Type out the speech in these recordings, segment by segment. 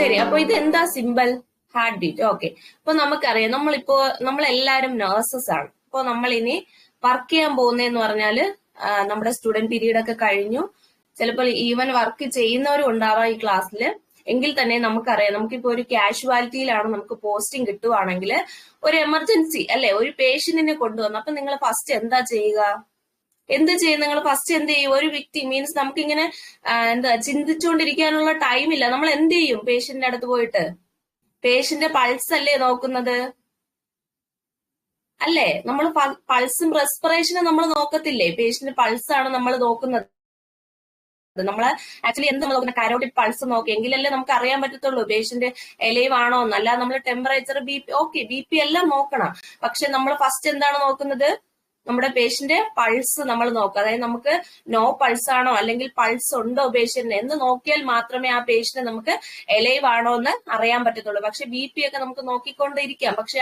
ശരി, അപ്പൊ ഇത് എന്താ സിമ്പിൾ? Heart beat. ഓക്കെ, അപ്പൊ നമുക്കറിയാം നമ്മളെല്ലാരും നേഴ്സസ് ആണ്. അപ്പൊ നമ്മൾ ഇനി വർക്ക് ചെയ്യാൻ പോകുന്നതെന്ന് പറഞ്ഞാല് നമ്മുടെ സ്റ്റുഡന്റ് പീരീഡ് ഒക്കെ കഴിഞ്ഞു, ചിലപ്പോൾ ഈവൻ വർക്ക് ചെയ്യുന്നവരും ഉണ്ടാവാം ഈ ക്ലാസ്സിൽ. എങ്കിൽ തന്നെ നമുക്കറിയാം, നമുക്കിപ്പോ ഒരു കാഷ്വാലിറ്റിയിലാണ് നമുക്ക് പോസ്റ്റിംഗ് കിട്ടുവാണെങ്കിൽ, ഒരു എമർജൻസി അല്ലെ, ഒരു പേഷ്യന്റിനെ കൊണ്ടുവന്നു, അപ്പൊ നിങ്ങൾ ഫസ്റ്റ് എന്താ ചെയ്യുക? എന്ത് ചെയ്യും നിങ്ങൾ? ഫസ്റ്റ് എന്ത് ചെയ്യും? ഒരു വ്യക്തി മീൻസ് നമുക്കിങ്ങനെ ചിന്തിച്ചുകൊണ്ടിരിക്കാനുള്ള ടൈമില്ല. നമ്മൾ എന്ത് ചെയ്യും? പേഷ്യന്റിന്റെ അടുത്ത് പോയിട്ട് പേഷ്യന്റ് പൾസ് അല്ലേ നോക്കുന്നത്, അല്ലേ? നമ്മൾ പൾസും റെസ്പിറേഷനും നമ്മൾ നോക്കത്തില്ലേ? പേഷ്യന്റ് പൾസ് ആണ് നമ്മൾ നോക്കുന്നത്. നമ്മള് ആക്ച്വലി എന്ത് നോക്കുന്നത്? കരോട്ടിഡ് പൾസ് നോക്കി, എങ്കിലല്ലേ നമുക്ക് അറിയാൻ പറ്റത്തുള്ളൂ പേഷ്യന്റ് എലൈവ് ആണോ എന്നല്ല. നമ്മൾ ടെമ്പറേച്ചർ, BP, ഓക്കെ, BP എല്ലാം നോക്കണം. പക്ഷെ നമ്മൾ ഫസ്റ്റ് എന്താണ് നോക്കുന്നത്? നമ്മുടെ പേഷ്യന്റ് പൾസ് നമ്മൾ നോക്കുക. അതായത് നമുക്ക് നോ പൾസ് ആണോ അല്ലെങ്കിൽ പൾസ് ഉണ്ടോ പേഷ്യന്റിന് എന്ന് നോക്കിയാൽ മാത്രമേ ആ പേഷ്യന്റ് നമുക്ക് എലൈവ് ആണോ എന്ന് അറിയാൻ പറ്റത്തുള്ളൂ. പക്ഷെ BP ഒക്കെ നമുക്ക് നോക്കിക്കൊണ്ടിരിക്കാം. പക്ഷെ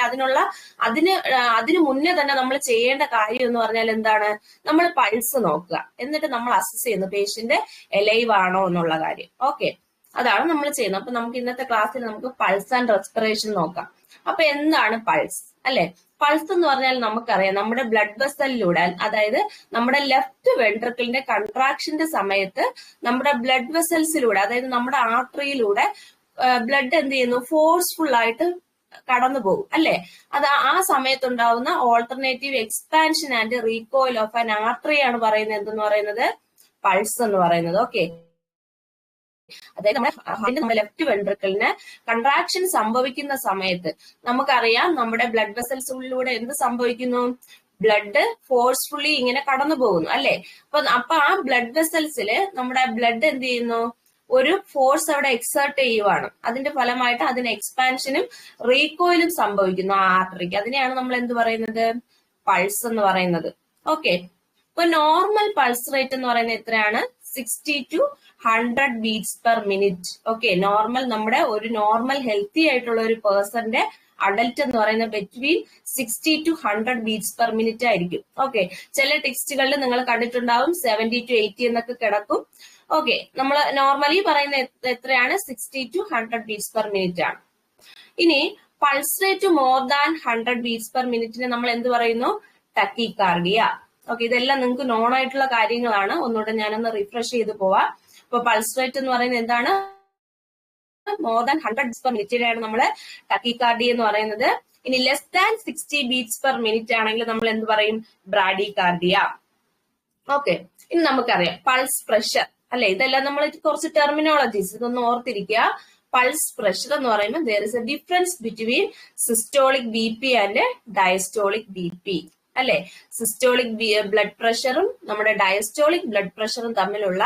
അതിന് മുന്നേ തന്നെ നമ്മൾ ചെയ്യേണ്ട കാര്യം എന്ന് പറഞ്ഞാൽ എന്താണ്? നമ്മൾ പൾസ് നോക്കുക, എന്നിട്ട് നമ്മൾ അസസ് ചെയ്യുന്നു പേഷ്യന്റ് എലൈവ് ആണോ എന്നുള്ള കാര്യം. ഓക്കെ, അതാണ് നമ്മൾ ചെയ്യുന്നത്. അപ്പൊ നമുക്ക് ഇന്നത്തെ ക്ലാസ്സിൽ നമുക്ക് പൾസ് ആൻഡ് റെസ്പിറേഷൻ നോക്കാം. അപ്പൊ എന്താണ് പൾസ്, അല്ലെ? പൾസ് എന്ന് പറഞ്ഞാൽ നമുക്കറിയാം, നമ്മുടെ ബ്ലഡ് വെസലിലൂടെ, അതായത് നമ്മുടെ ലെഫ്റ്റ് വെൻട്രിക്കിളിന്റെ കൺട്രാക്ഷന്റെ സമയത്ത് നമ്മുടെ ബ്ലഡ് വെസൽസിലൂടെ, അതായത് നമ്മുടെ ആർട്ടറിയിലൂടെ ബ്ലഡ് എന്ത് ചെയ്യുന്നു? ഫോഴ്സ്ഫുൾ ആയിട്ട് കടന്നു പോകും, അല്ലെ? അത് ആ സമയത്തുണ്ടാവുന്ന alternative expansion and recoil of an artery ആണ് പറയുന്നത് എന്തെന്ന് പറയുന്നത്? പൾസ് എന്ന് പറയുന്നത്. ഓക്കെ, അതായത് നമ്മുടെ ലെഫ്റ്റ് വെൻട്രിക്കിളിന് കൺട്രാക്ഷൻ സംഭവിക്കുന്ന സമയത്ത് നമുക്കറിയാം, നമ്മുടെ ബ്ലഡ് വെസൽസിലൂടെ എന്ത് സംഭവിക്കുന്നു? ബ്ലഡ് ഫോഴ്സ്ഫുള്ളി ഇങ്ങനെ കടന്നു പോകുന്നു, അല്ലെ? അപ്പൊ ആ ബ്ലഡ് വെസൽസിൽ നമ്മുടെ ബ്ലഡ് എന്ത് ചെയ്യുന്നു? ഒരു ഫോഴ്സ് അവിടെ എക്സേർട്ട് ചെയ്യുവാണ്. അതിന്റെ ഫലമായിട്ട് അതിന് എക്സ്പാൻഷനും റീകോയിലും സംഭവിക്കുന്നു ആ ആർട്ടറിക്ക്. അതിനെയാണ് നമ്മൾ എന്ത് പറയുന്നത്? പൾസ് എന്ന് പറയുന്നത്. ഓക്കെ, ഇപ്പൊ നോർമൽ പൾസ് റേറ്റ് എന്ന് പറയുന്നത് എത്രയാണ്? 60 to 100 beats per minute. Okay, normal, നമ്മുടെ ഒരു നോർമൽ ഹെൽത്തി ആയിട്ടുള്ള ഒരു പേഴ്സന്റെ അഡൽട്ട് എന്ന് പറയുന്നത് between 60 to 100 beats per minute ആയിരിക്കും. ഓക്കെ, ചില ടെക്സ്റ്റുകളിൽ നിങ്ങൾ കണ്ടിട്ടുണ്ടാവും 70 to 80 എന്നൊക്കെ കിടക്കും. ഓക്കെ, നമ്മൾ നോർമലി പറയുന്ന എത്രയാണ്? 60 to 100 ബീറ്റ്സ് പെർ മിനിറ്റ് ആണ്. ഇനി pulse rate more than 100 beats per മിനിറ്റിന് നമ്മൾ എന്ത് പറയുന്നു? ടക്കികാർഡിയ. ഓക്കെ, ഇതെല്ലാം നിങ്ങൾക്ക് നോൺ ആയിട്ടുള്ള കാര്യങ്ങളാണ്. ഒന്നുകൂടെ ഞാനൊന്ന് റിഫ്രഷ് ചെയ്ത് പോവാം. ഇപ്പൊ പൾസ് റേറ്റ് എന്ന് പറയുന്നത് എന്താണ്? മോർ ദാൻ 100 ബീറ്റ്സ് പെർ മിനിറ്റിനെയാണ് നമ്മൾ ടക്കികാർഡിയ എന്ന് പറയുന്നത്. ഇനി less than 60 beats per minute ആണെങ്കിൽ നമ്മൾ എന്ത് പറയും? ബ്രാഡികാർഡിയ. ഓക്കെ, ഇനി നമുക്കറിയാം പൾസ് പ്രഷർ, അല്ലെ? ഇതെല്ലാം നമ്മൾ കുറച്ച് ടെർമിനോളജീസ് ഇതൊന്ന് ഓർത്തിരിക്കുക. പൾസ് പ്രഷർ എന്ന് പറയുമ്പോൾ there is a difference between systolic BP and diastolic BP, അല്ലെ? സിസ്റ്റോളിക് ബ്ലഡ് പ്രഷറും നമ്മുടെ ഡയസ്റ്റോളിക് ബ്ലഡ് പ്രഷറും തമ്മിലുള്ള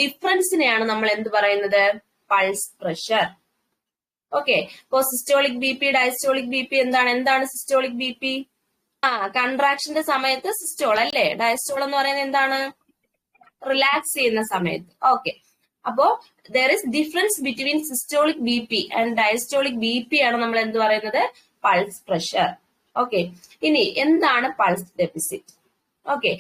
ഡിഫറൻസിനെയാണ് നമ്മൾ എന്ത് പറയുന്നത്? Pulse pressure. ഓക്കെ, ഇപ്പോ സിസ്റ്റോളിക് BP, ഡയസ്റ്റോളിക് BP എന്താണ് സിസ്റ്റോളിക് BP? കൺട്രാക്ഷന്റെ സമയത്ത് സിസ്റ്റോൾ, അല്ലെ? ഡയസ്റ്റോൾ എന്ന് പറയുന്നത് എന്താണ്? റിലാക്സ് ചെയ്യുന്ന സമയത്ത്. ഓക്കെ, അപ്പോ there is difference between systolic BP and diastolic BP ആണ് നമ്മൾ എന്ത് പറയുന്നത്? Pulse pressure. ഓക്കെ, ഇനി എന്താണ് pulse deficit? Okay,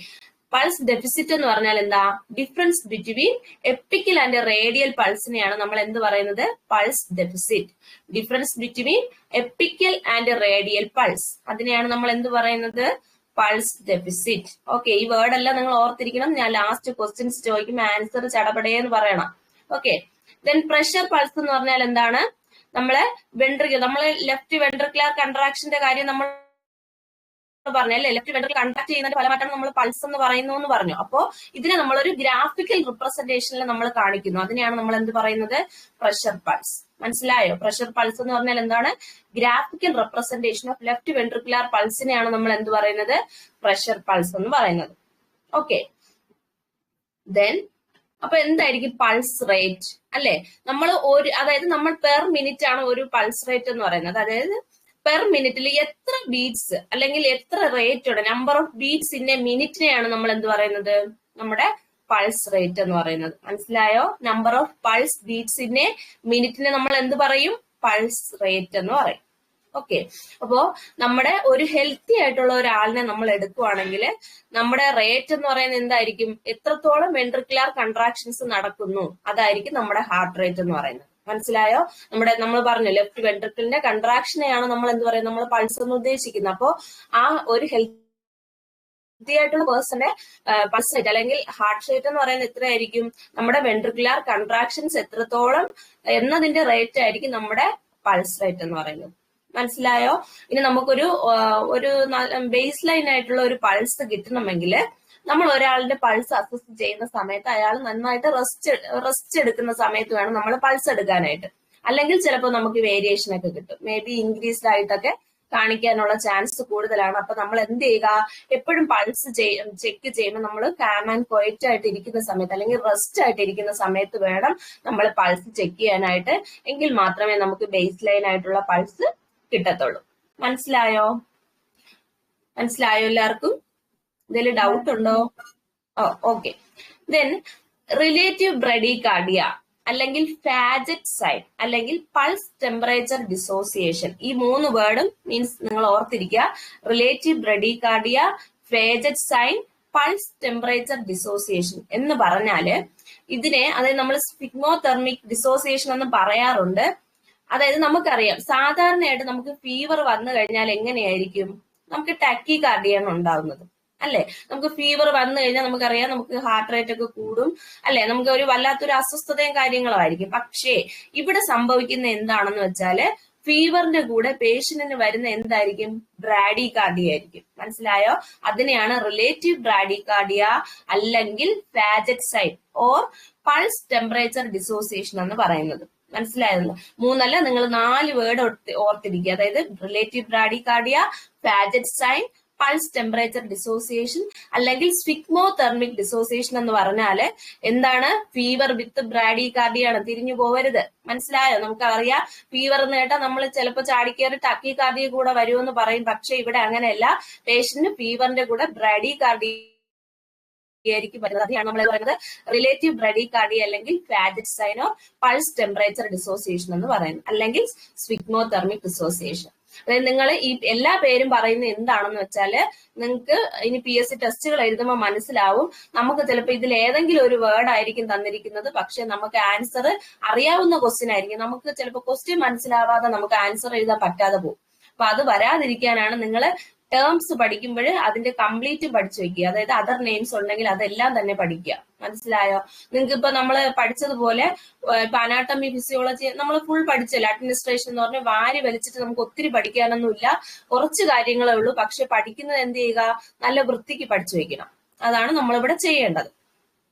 pulse deficit എന്ന് പറഞ്ഞാൽ എന്താ? Difference between apical and radial പൾസിനെയാണ് നമ്മൾ എന്ത് പറയുന്നത്? Pulse deficit. Difference between apical and radial pulse, അതിനെയാണ് നമ്മൾ എന്ത് പറയുന്നത്? Pulse deficit. ഓക്കെ, ഈ വേർഡ് എല്ലാം നിങ്ങൾ ഓർത്തിരിക്കണം. ഞാൻ ലാസ്റ്റ് ക്വസ്റ്റ്യൻസ് ചോദിക്കുമ്പോൾ ആൻസർ ചടപടയെന്ന് പറയണം. ഓക്കെ, ദെൻ പ്രഷർ പൾസ് എന്ന് പറഞ്ഞാൽ എന്താണ്? നമ്മളെ ലെഫ്റ്റ് വെൻട്രിക്കുലർ കൺട്രാക്ഷന്റെ കാര്യം നമ്മൾ പറഞ്ഞല്ലേ? ലെഫ്റ്റ് വെൻട്രിക്കിൾ കൺട്രാക്ട് ചെയ്യുന്നതിന്റെ ഫലമായിട്ടാണ് നമ്മൾ പൾസ് എന്ന് പറയുന്നു എന്ന് പറഞ്ഞു. അപ്പോ ഇതിനെ നമ്മളൊരു ഗ്രാഫിക്കൽ റിപ്രസെന്റേഷനിൽ നമ്മൾ കാണിക്കുന്നു. അതിനെയാണ് നമ്മൾ എന്ത് പറയുന്നത്? Pressure pulse. മനസ്സിലായോ? പ്രഷർ പൾസ് എന്ന് പറഞ്ഞാൽ എന്താണ്? Graphical representation of left ventricular പൾസിനെയാണ് നമ്മൾ എന്ത് പറയുന്നത്? പ്രഷർ പൾസ് എന്ന് പറയുന്നത്. ഓക്കെ, ദെൻ അപ്പൊ എന്തായിരിക്കും പൾസ് റേറ്റ്, അല്ലെ? അതായത് നമ്മൾ പെർ മിനിറ്റ് ആണ് ഒരു പൾസ് റേറ്റ് എന്ന് പറയുന്നത്. അതായത് പെർ മിനിറ്റിൽ എത്ര ബീറ്റ്സ് അല്ലെങ്കിൽ എത്ര റേറ്റ് ഉണ്ട്, number of beats in a മിനിറ്റിനെയാണ് നമ്മൾ എന്ത് പറയുന്നത്? നമ്മുടെ പൾസ് റേറ്റ് എന്ന് പറയുന്നത്. മനസ്സിലായോ? Number of pulse beats in a മിനിറ്റിനെ നമ്മൾ എന്ത് പറയും? പൾസ് റേറ്റ് എന്ന് പറയും. ഓക്കെ, അപ്പോ നമ്മുടെ ഒരു ഹെൽത്തി ആയിട്ടുള്ള ഒരാളിനെ നമ്മൾ എടുക്കുവാണെങ്കിൽ നമ്മുടെ റേറ്റ് എന്ന് പറയുന്നത് എന്തായിരിക്കും? എത്രത്തോളം വെൻട്രിക്കുലർ കൺട്രാക്ഷൻസ് നടക്കുന്നു, അതായിരിക്കും നമ്മുടെ ഹാർട്ട് റേറ്റ് എന്ന് പറയുന്നത്. മനസ്സിലായോ? നമ്മൾ പറഞ്ഞു ലെഫ്റ്റ് വെൻട്രിക്കിളിന്റെ കൺട്രാക്ഷനെയാണ് നമ്മൾ എന്ത് പറയുന്നത്, നമ്മൾ പൾസ് എന്ന് ഉദ്ദേശിക്കുന്നത്. അപ്പോൾ ആ ഒരു ഹെൽത്തി ആയിട്ടുള്ള പേഴ്സന്റെ പൾസ് റേറ്റ് അല്ലെങ്കിൽ ഹാർട്ട് റേറ്റ് എന്ന് പറയുന്നത് എത്രയായിരിക്കും? നമ്മുടെ വെൻട്രിക്കുലാർ കൺട്രാക്ഷൻസ് എത്രത്തോളം എന്നതിന്റെ റേറ്റ് ആയിരിക്കും നമ്മുടെ പൾസ് റേറ്റ് എന്ന് പറയുന്നത്. മനസ്സിലായോ? ഇനി നമുക്കൊരു ബേസ് ലൈൻ ആയിട്ടുള്ള ഒരു പൾസ് കിട്ടണമെങ്കിൽ നമ്മൾ ഒരാളുടെ പൾസ് അസസ് ചെയ്യുന്ന സമയത്ത് അയാൾ നന്നായിട്ട് റെസ്റ്റ് എടുക്കുന്ന സമയത്ത് വേണം നമ്മൾ പൾസ് എടുക്കാനായിട്ട്. അല്ലെങ്കിൽ ചിലപ്പോൾ നമുക്ക് വേരിയേഷൻ ഒക്കെ കിട്ടും, മേ ബി ഇൻക്രീസ്ഡ് ആയിട്ടൊക്കെ കാണിക്കാനുള്ള ചാൻസ് കൂടുതലാണ്. അപ്പൊ നമ്മൾ എന്ത് ചെയ്യുക, എപ്പോഴും പൾസ് ചെക്ക് ചെയ്യുമ്പോൾ നമ്മൾ കാം ആൻഡ് ക്വയറ്റ് ആയിട്ട് ഇരിക്കുന്ന സമയത്ത് അല്ലെങ്കിൽ റെസ്റ്റ് ആയിട്ട് ഇരിക്കുന്ന സമയത്ത് വേണം നമ്മൾ പൾസ് ചെക്ക് ചെയ്യാനായിട്ട്. എങ്കിൽ മാത്രമേ നമുക്ക് ബേസ് ലൈൻ ആയിട്ടുള്ള പൾസ് കിട്ടത്തുള്ളൂ. മനസ്സിലായോ എല്ലാവർക്കും? എന്തെങ്കിലും ഡൗട്ട് ഉണ്ടോ? ഓക്കെ. ദെൻ റിലേറ്റീവ് ബ്രഡികാർഡിയ അല്ലെങ്കിൽ ഫാജറ്റ് സൈൻ അല്ലെങ്കിൽ പൾസ് ടെമ്പറേച്ചർ ഡിസോസിയേഷൻ, ഈ 3 വേർഡും മീൻസ് നിങ്ങൾ ഓർത്തിരിക്കുക. Relative bradycardia, Faget sign, pulse temperature dissociation എന്ന് പറഞ്ഞാല് ഇതിനെ, അതായത് നമ്മൾ സ്പിഗ്മോതെർമിക് ഡിസോസിയേഷൻ എന്ന് പറയാറുണ്ട്. അതായത് നമുക്കറിയാം സാധാരണയായിട്ട് നമുക്ക് ഫീവർ വന്നു കഴിഞ്ഞാൽ എങ്ങനെയായിരിക്കും, നമുക്ക് ടാക്കികാർഡിയാണ് ഉണ്ടാവുന്നത് അല്ലെ? നമുക്ക് ഫീവർ വന്നു കഴിഞ്ഞാൽ നമുക്കറിയാം നമുക്ക് ഹാർട്ട് റേറ്റ് ഒക്കെ കൂടും അല്ലെ? നമുക്ക് ഒരു വല്ലാത്തൊരു അസ്വസ്ഥതയും കാര്യങ്ങളും ആയിരിക്കും. പക്ഷേ ഇവിടെ സംഭവിക്കുന്ന എന്താണെന്ന് വെച്ചാല് ഫീവറിന്റെ കൂടെ പേഷ്യന്റിന് വരുന്ന എന്തായിരിക്കും? ബ്രാഡികാർഡിയ ആയിരിക്കും. മനസ്സിലായോ? അതിനെയാണ് റിലേറ്റീവ് ബ്രാഡികാർഡിയ അല്ലെങ്കിൽ Faget sign or pulse temperature dissociation എന്ന് പറയുന്നത്. മനസ്സിലായല്ലോ? 3 അല്ല, നിങ്ങൾ 4 വേർഡ് ഓർത്തിരിക്കുക. അതായത് relative bradycardia, Faget sign, pulse temperature dissociation അല്ലെങ്കിൽ സ്പിഗ്മോതെർമിക് ഡിസോസിയേഷൻ എന്ന് പറഞ്ഞാല് എന്താണ്? ഫീവർ വിത്ത് ബ്രാഡികാർഡിയാണ്. തിരിഞ്ഞു പോവരുത്. മനസ്സിലായോ? നമുക്കറിയാം ഫീവർ എന്ന് കേട്ടാൽ നമ്മൾ ചിലപ്പോൾ ചാടിക്കയറി ടാക്കികാർഡിയ കൂടെ വരുമെന്ന് പറയും. പക്ഷെ ഇവിടെ അങ്ങനെയല്ല. പേഷ്യന്റിന് ഫീവറിന്റെ കൂടെ ബ്രാഡികാർഡിയ ആയിരിക്കും വരുന്നത്. അതാണ് നമ്മൾ പറയുന്നത് റിലേറ്റീവ് ബ്രഡികാർഡിയ അല്ലെങ്കിൽ Faget sign or pulse temperature dissociation എന്ന് പറയുന്നത്, അല്ലെങ്കിൽ സ്പിഗ്മോതെർമിക് ഡിസോസിയേഷൻ. അതായത് നിങ്ങൾ ഈ എല്ലാ പേരും പറയുന്നത് എന്താണെന്ന് വെച്ചാല് നിങ്ങൾക്ക് ഇനി PSC ടെസ്റ്റുകൾ എഴുതുമ്പോൾ മനസ്സിലാവും. നമുക്ക് ചിലപ്പോൾ ഇതിൽ ഏതെങ്കിലും ഒരു വേർഡ് ആയിരിക്കും തന്നിരിക്കുന്നത്, പക്ഷെ നമുക്ക് ആൻസർ അറിയാവുന്ന ക്വസ്റ്റ്യൻ ആയിരിക്കും. നമുക്ക് ചിലപ്പോൾ ക്വസ്റ്റ്യൻ മനസ്സിലാവാതെ നമുക്ക് ആൻസർ എഴുതാൻ പറ്റാതെ പോകും. അപ്പൊ അത് വരാതിരിക്കാനാണ് നിങ്ങൾ ടേംസ് പഠിക്കുമ്പോൾ അതിന്റെ കംപ്ലീറ്റ് പഠിച്ചു വെക്കുക. അതായത് അതർ നെയിംസ് ഉണ്ടെങ്കിൽ അതെല്ലാം തന്നെ പഠിക്കുക. മനസ്സിലായോ? നിങ്ങൾക്ക് ഇപ്പൊ നമ്മൾ പഠിച്ചതുപോലെ ഇപ്പൊ അനാട്ടമി, ഫിസിയോളജി നമ്മൾ ഫുൾ പഠിച്ചല്ലോ. അഡ്മിനിസ്ട്രേഷൻ എന്ന് പറഞ്ഞാൽ വാരി വലിച്ചിട്ട് നമുക്ക് ഒത്തിരി പഠിക്കാനൊന്നുമില്ല, കുറച്ച് കാര്യങ്ങളേ ഉള്ളൂ. പക്ഷെ പഠിക്കുന്നത് എന്ത് ചെയ്യുക, നല്ല വൃത്തിക്ക് പഠിച്ചു വെക്കണം. അതാണ് നമ്മളിവിടെ ചെയ്യേണ്ടത്.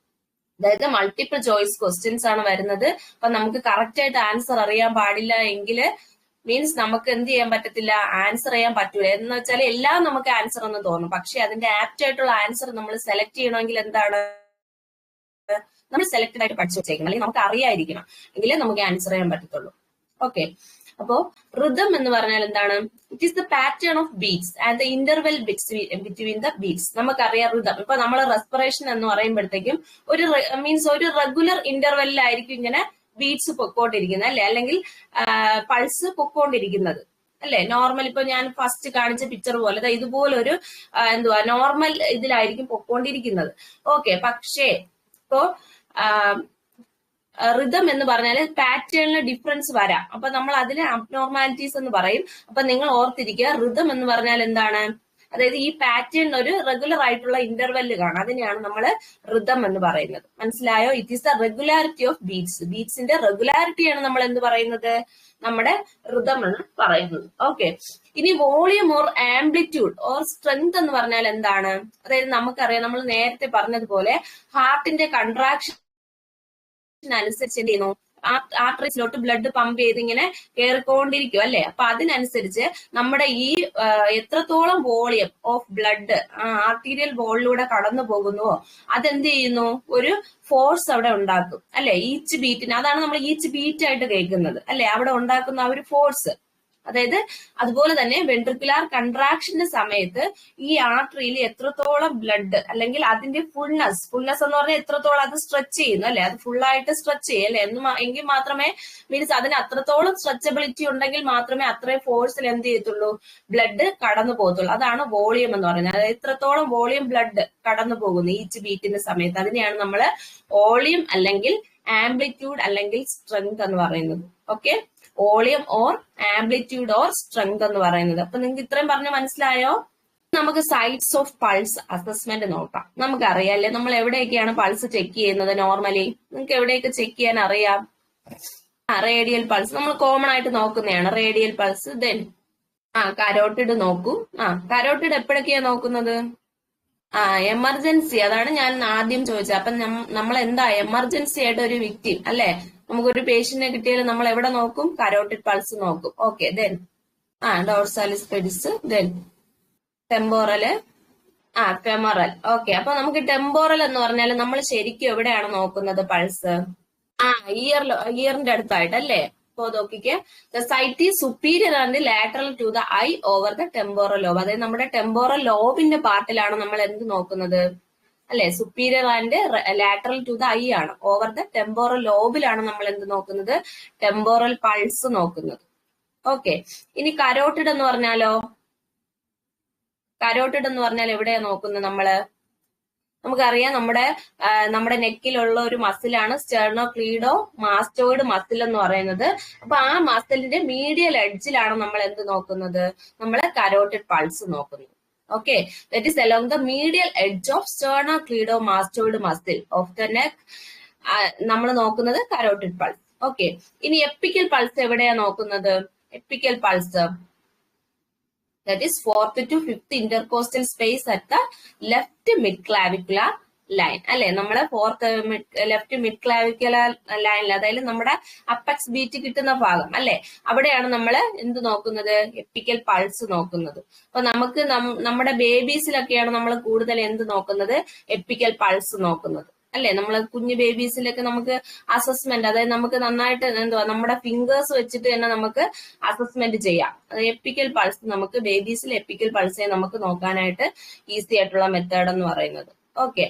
അതായത് മൾട്ടിപ്പിൾ ചോയ്സ് ക്വസ്റ്റ്യൻസ് ആണ് വരുന്നത്. അപ്പൊ നമുക്ക് കറക്റ്റ് ആയിട്ട് ആൻസർ അറിയാൻ പാടില്ല എങ്കിൽ മീൻസ് നമുക്ക് എന്ത് ചെയ്യാൻ പറ്റത്തില്ല, ആൻസർ ചെയ്യാൻ പറ്റൂല. എന്ന് വെച്ചാൽ എല്ലാം നമുക്ക് ആൻസർ എന്ന് തോന്നും, പക്ഷെ അതിന്റെ ആപ്റ്റ് ആയിട്ടുള്ള ആൻസർ നമ്മൾ സെലക്ട് ചെയ്യണമെങ്കിൽ എന്താണ്, നമ്മൾ സെലക്ടഡ് ആയിട്ട് പഠിച്ചു വെച്ചേക്കണം, അല്ലെങ്കിൽ നമുക്ക് അറിയാതിരിക്കണം, എങ്കിലേ നമുക്ക് ആൻസർ ചെയ്യാൻ പറ്റത്തുള്ളൂ. ഓക്കെ. അപ്പോ റിതം എന്ന് പറഞ്ഞാൽ എന്താണ്? It is the pattern of beats and the interval between the beats. നമുക്കറിയാം റിതം. ഇപ്പൊ നമ്മൾ റെസ്പിറേഷൻ എന്ന് പറയുമ്പോഴത്തേക്കും ഒരു റെഗുലർ ഇന്റർവെല്ലിലായിരിക്കും ഇങ്ങനെ ബീറ്റ്സ് പൊക്കോണ്ടിരിക്കുന്നത് അല്ലെ, അല്ലെങ്കിൽ പൾസ് പൊക്കോണ്ടിരിക്കുന്നത് അല്ലെ. നോർമൽ ഇപ്പൊ ഞാൻ ഫസ്റ്റ് കാണിച്ച പിക്ചർ പോലെ ഇതുപോലെ ഒരു നോർമൽ ഇതിലായിരിക്കും പൊക്കോണ്ടിരിക്കുന്നത്. ഓക്കെ. പക്ഷേ ഇപ്പോ റിതം എന്ന് പറഞ്ഞാൽ പാറ്റേണിൽ ഡിഫറൻസ് വരാം. അപ്പൊ നമ്മൾ അതിന് അബ്നോർമാലിറ്റീസ് എന്ന് പറയും. അപ്പൊ നിങ്ങൾ ഓർത്തിരിക്കുക, റിതം എന്ന് പറഞ്ഞാൽ എന്താണ്? അതായത് ഈ പാറ്റേണിന് ഒരു റെഗുലർ ആയിട്ടുള്ള ഇന്റർവെല്ല് കാണാം. അതിനെയാണ് നമ്മൾ റിതം എന്ന് പറയുന്നത്. മനസ്സിലായോ? It is the regularity of beats. ബീറ്റ്സിന്റെ റെഗുലാരിറ്റിയാണ് നമ്മൾ എന്ത് പറയുന്നത്, നമ്മുടെ റിതം എന്ന് പറയുന്നത്. ഓക്കെ. ഇനി volume or amplitude or strength എന്ന് പറഞ്ഞാൽ എന്താണ്? അതായത് നമുക്കറിയാം, നമ്മൾ നേരത്തെ പറഞ്ഞതുപോലെ ഹാർട്ടിന്റെ കൺട്രാക്ഷൻ അനുസരിച്ച് എന്ത് ചെയ്യുന്നു, ആർട്ടറീസിലോട്ട് ബ്ലഡ് പമ്പ് ചെയ്ത് ഇങ്ങനെ കയറിക്കൊണ്ടിരിക്കും അല്ലെ. അപ്പൊ അതിനനുസരിച്ച് നമ്മുടെ ഈ എത്രത്തോളം വോളിയം ഓഫ് ബ്ലഡ് ആർട്ടീരിയൽ വോളിലൂടെ കടന്നു പോകുന്നുവോ അതെന്ത് ചെയ്യുന്നു, ഒരു ഫോഴ്സ് അവിടെ ഉണ്ടാക്കും അല്ലെ. ഈച്ച് ബീറ്റിന്, അതാണ് നമ്മൾ ഈച്ച് ബീറ്റ് ആയിട്ട് കേൾക്കുന്നത് അല്ലെ, അവിടെ ഉണ്ടാക്കുന്ന ആ ഒരു ഫോഴ്സ്. അതായത് അതുപോലെ തന്നെ വെൻട്രിക്കുലാർ കൺട്രാക്ഷന്റെ സമയത്ത് ഈ ആർട്ടറിയിൽ എത്രത്തോളം ബ്ലഡ് അല്ലെങ്കിൽ അതിന്റെ ഫുൾനെസ് എന്ന് പറഞ്ഞാൽ എത്രത്തോളം അത് സ്ട്രെച്ച് ചെയ്യുന്നു അല്ലെ, അത് ഫുള്ളായിട്ട് സ്ട്രെച്ച് ചെയ്യും അല്ലെ, എങ്കിൽ മാത്രമേ മീൻസ് അതിന് അത്രത്തോളം സ്ട്രെച്ചബിലിറ്റി ഉണ്ടെങ്കിൽ മാത്രമേ അത്രയും ഫോഴ്സിൽ എന്ത് ചെയ്യത്തുള്ളൂ, ബ്ലഡ് കടന്നു പോകത്തുള്ളൂ. അതാണ് വോളിയം എന്ന് പറയുന്നത്. അതായത് എത്രത്തോളം വോളിയം ബ്ലഡ് കടന്നു പോകുന്നു ഈച്ച് ബീറ്റിന്റെ സമയത്ത്, അതിനെയാണ് നമ്മൾ വോളിയം അല്ലെങ്കിൽ ആംപ്ലിറ്റ്യൂഡ് അല്ലെങ്കിൽ സ്ട്രെങ്ത് എന്ന് പറയുന്നത്. Okay, volume or amplitude or strength എന്ന് പറയുന്നത്. അപ്പൊ നിങ്ങൾക്ക് ഇത്രയും പറഞ്ഞ് മനസ്സിലായോ? നമുക്ക് സൈറ്റ്സ് ഓഫ് പൾസ് അസസ്മെന്റ് നോക്കാം. നമുക്കറിയാം അല്ലെ നമ്മൾ എവിടെയൊക്കെയാണ് പൾസ് ചെക്ക് ചെയ്യുന്നത് നോർമലി? നിങ്ങൾക്ക് എവിടെയൊക്കെ ചെക്ക് ചെയ്യാൻ അറിയാം? റേഡിയൽ പൾസ് നമ്മൾ കോമൺ ആയിട്ട് നോക്കുന്നതാണ് റേഡിയൽ പൾസ്. ദെൻ കരോട്ടിഡ് നോക്കൂ. കരോട്ടിഡ് എപ്പോഴൊക്കെയാ നോക്കുന്നത്? എമർജൻസി, അതാണ് ഞാൻ ആദ്യം ചോദിച്ചത്. അപ്പൊ നമ്മൾ എന്താ എമർജൻസി ആയിട്ട് ഒരു വിക്ടിം അല്ലെ, നമുക്കൊരു പേഷ്യന്റിനെ കിട്ടിയാൽ നമ്മൾ എവിടെ നോക്കും? കരോട്ടിഡ് പൾസ് നോക്കും. Okay, then dorsalis pedis, then temporal, femoral. Okay, അപ്പൊ നമുക്ക് ടെമ്പോറൽ എന്ന് പറഞ്ഞാൽ നമ്മൾ ശരിക്കും എവിടെയാണ് നോക്കുന്നത് പൾസ്? ഇയറിന്റെ അടുത്തായിട്ട് അല്ലേ? അപ്പോ നോക്കിക്കേ, the site is superior and lateral to the eye over the temporal lobe. അതായത് നമ്മുടെ ടെമ്പോറൽ ലോബിന്റെ പാർട്ടിലാണ് നമ്മൾ എന്ത് നോക്കുന്നത് അല്ലെ? Superior and lateral to the eye ആണ്. ഓവർ ദ ടെമ്പോറൽ ലോബിലാണ് നമ്മൾ എന്ത് നോക്കുന്നത്? ടെമ്പോറൽ പൾസ് നോക്കുന്നത്. ഓക്കെ, ഇനി കരോട്ടിഡ് എന്ന് പറഞ്ഞാലോ? കരോട്ടിഡ് എന്ന് പറഞ്ഞാൽ എവിടെയാ നോക്കുന്നത് നമ്മള്? നമുക്കറിയാം നമ്മുടെ നെക്കിലുള്ള ഒരു മസിലാണ് സ്റ്റെർണോക്ലീഡോ മാസ്റ്റോയിഡ് മസിൽ എന്ന് പറയുന്നത്. അപ്പൊ ആ മസിലിന്റെ മീഡിയൽ എഡ്ജിലാണ് നമ്മൾ എന്ത് നോക്കുന്നത്? നമ്മൾ കരോട്ടിഡ് പൾസ് നോക്കുന്നത്. Okay, that is along the medial edge of sternocleidomastoid muscle of the neck നമ്മൾ നോക്കുന്നത് കരോട്ടിഡ് പൾസ്. ഓക്കെ, ഇനി എപ്പിക്കൽ പൾസ് എവിടെയാ നോക്കുന്നത്? Apical pulse that is 4th to 5th intercostal space at the left midclavicular line അല്ലെ? നമ്മുടെ left mid clavicular ലൈനിൽ, അതായത് നമ്മുടെ അപ്പക്സ് ബീറ്റ് കിട്ടുന്ന ഭാഗം അല്ലെ, അവിടെയാണ് നമ്മൾ എന്ത് നോക്കുന്നത്? എപ്പിക്കൽ പൾസ് നോക്കുന്നത്. അപ്പൊ നമുക്ക് നമ്മുടെ ബേബീസിലൊക്കെയാണ് നമ്മൾ കൂടുതൽ എന്ത് നോക്കുന്നത്? എപ്പിക്കൽ പൾസ് നോക്കുന്നത് അല്ലെ? നമ്മൾ കുഞ്ഞു ബേബീസിലൊക്കെ നമുക്ക് അസസ്മെന്റ്, അതായത് നമുക്ക് നന്നായിട്ട് നമ്മുടെ ഫിംഗേഴ്സ് വെച്ചിട്ട് തന്നെ നമുക്ക് അസസ്മെന്റ് ചെയ്യാം. എപ്പിക്കൽ പൾസ് നമുക്ക് ബേബീസിൽ എപ്പിക്കൽ പൾസെ നമുക്ക് നോക്കാനായിട്ട് ഈസി ആയിട്ടുള്ള മെത്തേഡ് എന്ന് പറയുന്നത്. ഓക്കെ,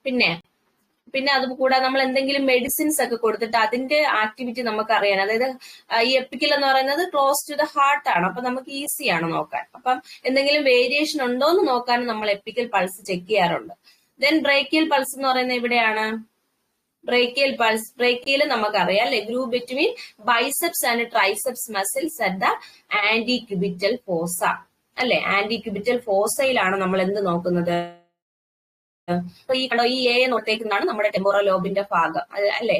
പിന്നെ അത് കൂടാതെ നമ്മൾ എന്തെങ്കിലും മെഡിസിൻസ് ഒക്കെ കൊടുത്തിട്ട് അതിന്റെ ആക്ടിവിറ്റി നമുക്ക് അറിയാൻ, അതായത് ഈ എപ്പിക്കൽ എന്ന് പറയുന്നത് ക്ലോസ് ടു ദ ഹാർട്ട് ആണ്. അപ്പൊ നമുക്ക് ഈസിയാണ് നോക്കാൻ. അപ്പം എന്തെങ്കിലും വേരിയേഷൻ ഉണ്ടോ എന്ന് നോക്കാൻ നമ്മൾ എപ്പിക്കൽ പൾസ് ചെക്ക് ചെയ്യാറുണ്ട്. ദെൻ ബ്രേക്കിയൽ പൾസ് എന്ന് പറയുന്നത് എവിടെയാണ്? ബ്രേക്കിയൽ പൾസ്, ബ്രേക്കിയൽ നമുക്കറിയാം അല്ലെ? Groove between biceps and triceps muscles at the antecubital fossa അല്ലെ? ആന്റി ക്യൂബിറ്റൽ ഫോസയിലാണ് നമ്മൾ എന്ത് നോക്കുന്നത്? ഈ എ നോട്ടേക്കുന്നതാണ് നമ്മുടെ ടെമ്പോറൽ ലോബിന്റെ ഭാഗം അല്ലെ?